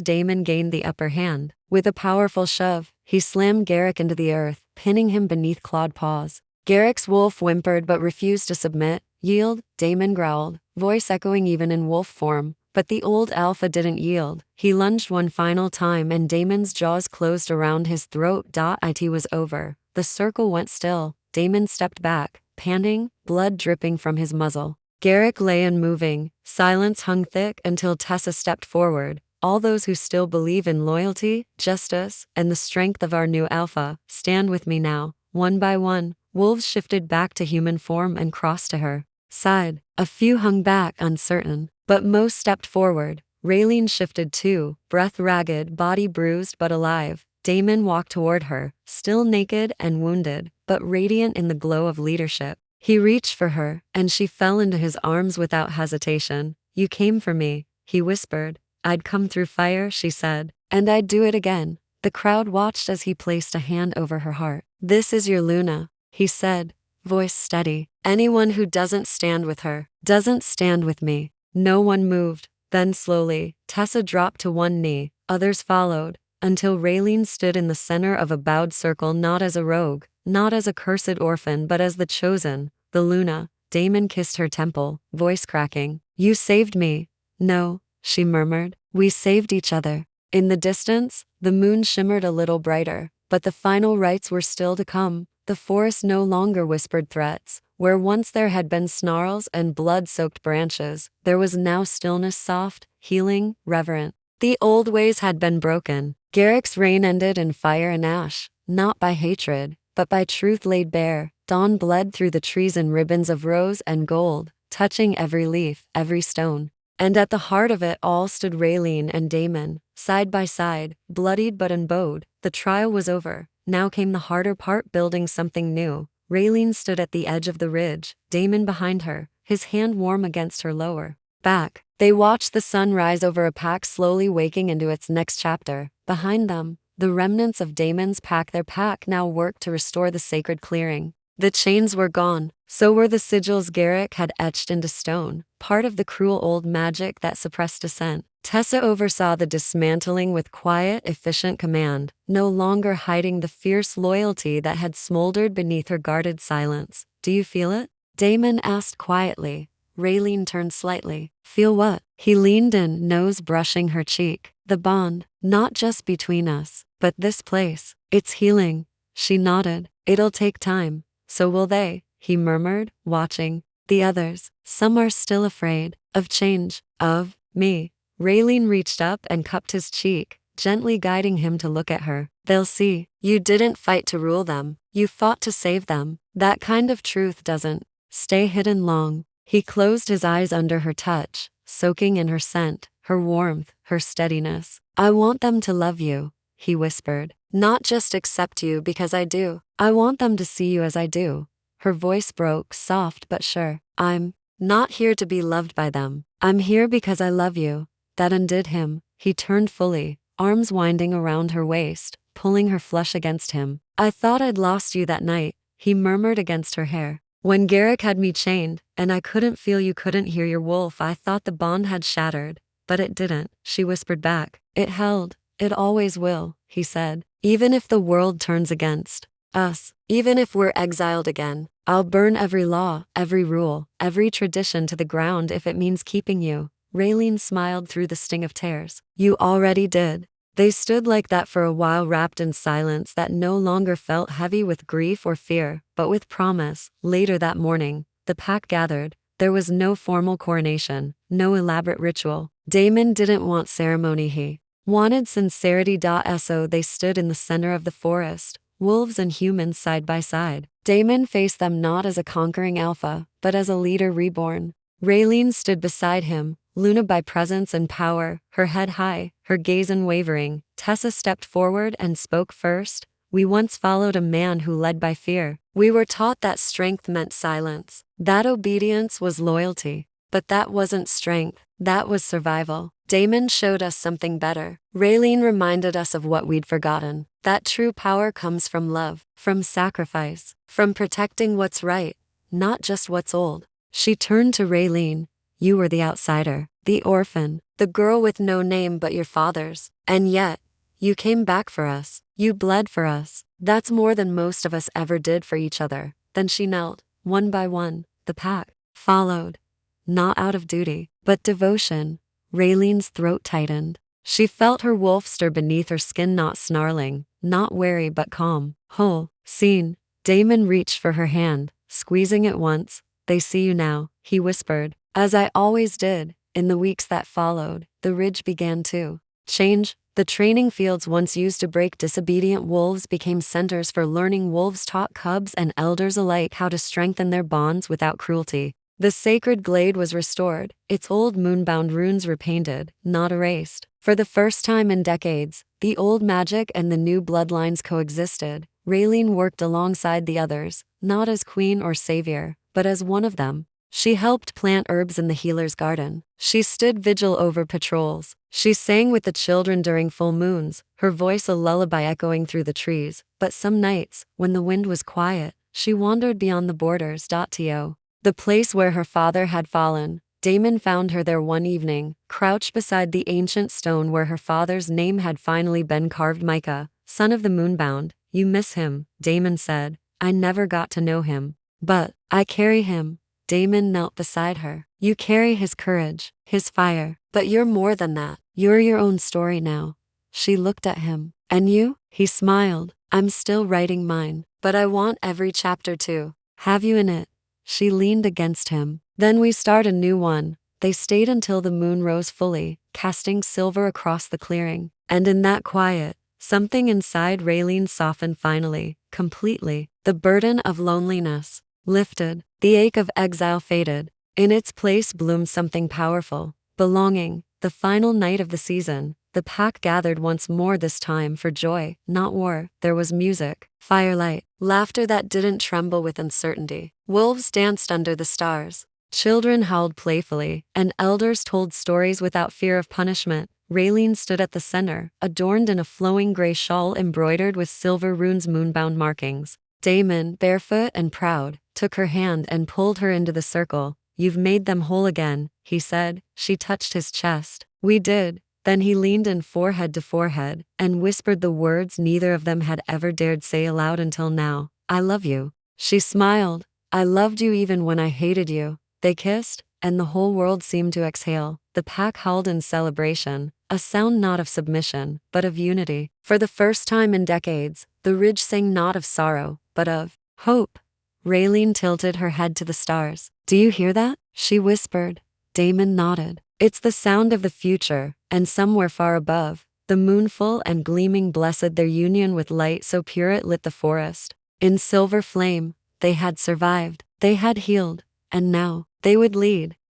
Damon gained the upper hand. With a powerful shove, he slammed Garrick into the earth, pinning him beneath clawed paws. Garrick's wolf whimpered but refused to submit. "Yield," Damon growled, voice echoing even in wolf form. But the old Alpha didn't yield. He lunged one final time and Damon's jaws closed around his throat. It was over. The circle went still. Damon stepped back, panting, blood dripping from his muzzle. Garrick lay unmoving. Silence hung thick until Tessa stepped forward. "All those who still believe in loyalty, justice, and the strength of our new Alpha, stand with me now." One by one, wolves shifted back to human form and crossed to her side. A few hung back, uncertain, but most stepped forward. Raylene shifted too, breath ragged, body bruised but alive. Damon walked toward her, still naked and wounded, but radiant in the glow of leadership. He reached for her, and she fell into his arms without hesitation. "You came for me," he whispered. "I'd come through fire," she said, "and I'd do it again." The crowd watched as he placed a hand over her heart. "This is your Luna," he said, voice steady. "Anyone who doesn't stand with her, doesn't stand with me." No one moved. Then slowly, Tessa dropped to one knee. Others followed, until Raylene stood in the center of a bowed circle, not as a rogue, not as a cursed orphan, but as the chosen, the Luna. Damon kissed her temple, voice cracking. You saved me. No, she murmured. We saved each other. In the distance, the moon shimmered a little brighter, but the final rites were still to come. The forest no longer whispered threats. Where once there had been snarls and blood-soaked branches, there was now stillness, soft, healing, reverent. The old ways had been broken. Garrick's reign ended in fire and ash, not by hatred, but by truth laid bare. Dawn bled through the trees in ribbons of rose and gold, touching every leaf, every stone. And at the heart of it all stood Raylene and Damon, side by side, bloodied but unbowed. The trial was over. Now came the harder part, building something new. Raylene stood at the edge of the ridge, Damon behind her, his hand warm against her lower back. They watched the sun rise over a pack slowly waking into its next chapter. Behind them, the remnants of Damon's pack, their pack now worked to restore the sacred clearing. The chains were gone, so were the sigils Garrick had etched into stone, part of the cruel old magic that suppressed dissent. Tessa oversaw the dismantling with quiet, efficient command, no longer hiding the fierce loyalty that had smoldered beneath her guarded silence. Do you feel it? Damon asked quietly. Raylene turned slightly. Feel what? He leaned in, nose brushing her cheek. The bond, not just between us, but this place. It's healing. She nodded. It'll take time. So will they, he murmured, watching. The others, some are still afraid. Of change. Of me. Raylene reached up and cupped his cheek, gently guiding him to look at her. They'll see. You didn't fight to rule them. You fought to save them. That kind of truth doesn't stay hidden long. He closed his eyes under her touch, soaking in her scent, her warmth, her steadiness. I want them to love you, he whispered. Not just accept you because I do. I want them to see you as I do. Her voice broke, soft but sure. I'm not here to be loved by them. I'm here because I love you. That undid him. He turned fully, arms winding around her waist, pulling her flush against him. I thought I'd lost you that night, he murmured against her hair. When Garrick had me chained, and I couldn't feel you, couldn't hear your wolf, I thought the bond had shattered. But it didn't, she whispered back. It held. It always will, he said. Even if the world turns against us, even if we're exiled again, I'll burn every law, every rule, every tradition to the ground if it means keeping you. Raylene smiled through the sting of tears. You already did. They stood like that for a while, wrapped in silence that no longer felt heavy with grief or fear, but with promise. Later that morning, the pack gathered. There was no formal coronation, no elaborate ritual. Damon didn't want ceremony, he wanted sincerity. So they stood in the center of the forest, wolves and humans side by side. Damon faced them not as a conquering alpha, but as a leader reborn. Raylene stood beside him, lunaed by presence and power, her head high, her gaze unwavering. Tessa stepped forward and spoke first. We once followed a man who led by fear. We were taught that strength meant silence, that obedience was loyalty. But that wasn't strength, that was survival. Damon showed us something better. Raylene reminded us of what we'd forgotten. That true power comes from love, from sacrifice, from protecting what's right, not just what's old. She turned to Raylene. You were the outsider, the orphan, the girl with no name but your father's. And yet, you came back for us. You bled for us. That's more than most of us ever did for each other. Then she knelt. One by one, the pack followed. Not out of duty, but devotion. Raylene's throat tightened. She felt her wolf stir beneath her skin, not snarling, not wary but calm. Whole, seen. Damon reached for her hand, squeezing it once. They see you now, he whispered. As I always did. In the weeks that followed, the ridge began to change. The training fields once used to break disobedient wolves became centers for learning. Wolves taught cubs and elders alike how to strengthen their bonds without cruelty. The sacred glade was restored, its old moonbound runes repainted, not erased. For the first time in decades, the old magic and the new bloodlines coexisted. Raylene worked alongside the others, not as queen or savior, but as one of them. She helped plant herbs in the healer's garden. She stood vigil over patrols. She sang with the children during full moons, her voice a lullaby echoing through the trees. But some nights, when the wind was quiet, she wandered beyond the borders. The place where her father had fallen. Damon found her there one evening, crouched beside the ancient stone where her father's name had finally been carved. Micah, son of the moonbound. You miss him, Damon said. I never got to know him. But I carry him. Damon knelt beside her. You carry his courage, his fire, but you're more than that. You're your own story now. She looked at him. And you? He smiled. I'm still writing mine, but I want every chapter to have you in it. She leaned against him. Then we start a new one. They stayed until the moon rose fully, casting silver across the clearing. And in that quiet, something inside Raylene softened finally, completely. The burden of loneliness lifted. The ache of exile faded. In its place bloomed something powerful. Belonging. The final night of the season, the pack gathered once more, this time for joy, not war. There was music, firelight, laughter that didn't tremble with uncertainty. Wolves danced under the stars. Children howled playfully, and elders told stories without fear of punishment. Raylene stood at the center, adorned in a flowing gray shawl embroidered with silver runes' moonbound markings. Damon, barefoot and proud, took her hand and pulled her into the circle. You've made them whole again, he said. She touched his chest. We did. Then he leaned in forehead to forehead and whispered the words neither of them had ever dared say aloud until now. I love you. She smiled. I loved you even when I hated you. They kissed, and the whole world seemed to exhale. The pack howled in celebration, a sound not of submission, but of unity. For the first time in decades, the ridge sang not of sorrow, but of hope. Raylene tilted her head to the stars. Do you hear that? She whispered. Damon nodded. It's the sound of the future, and somewhere far above, the moon full and gleaming blessed their union with light so pure it lit the forest. In silver flame, they had survived, they had healed, and now, they would lead.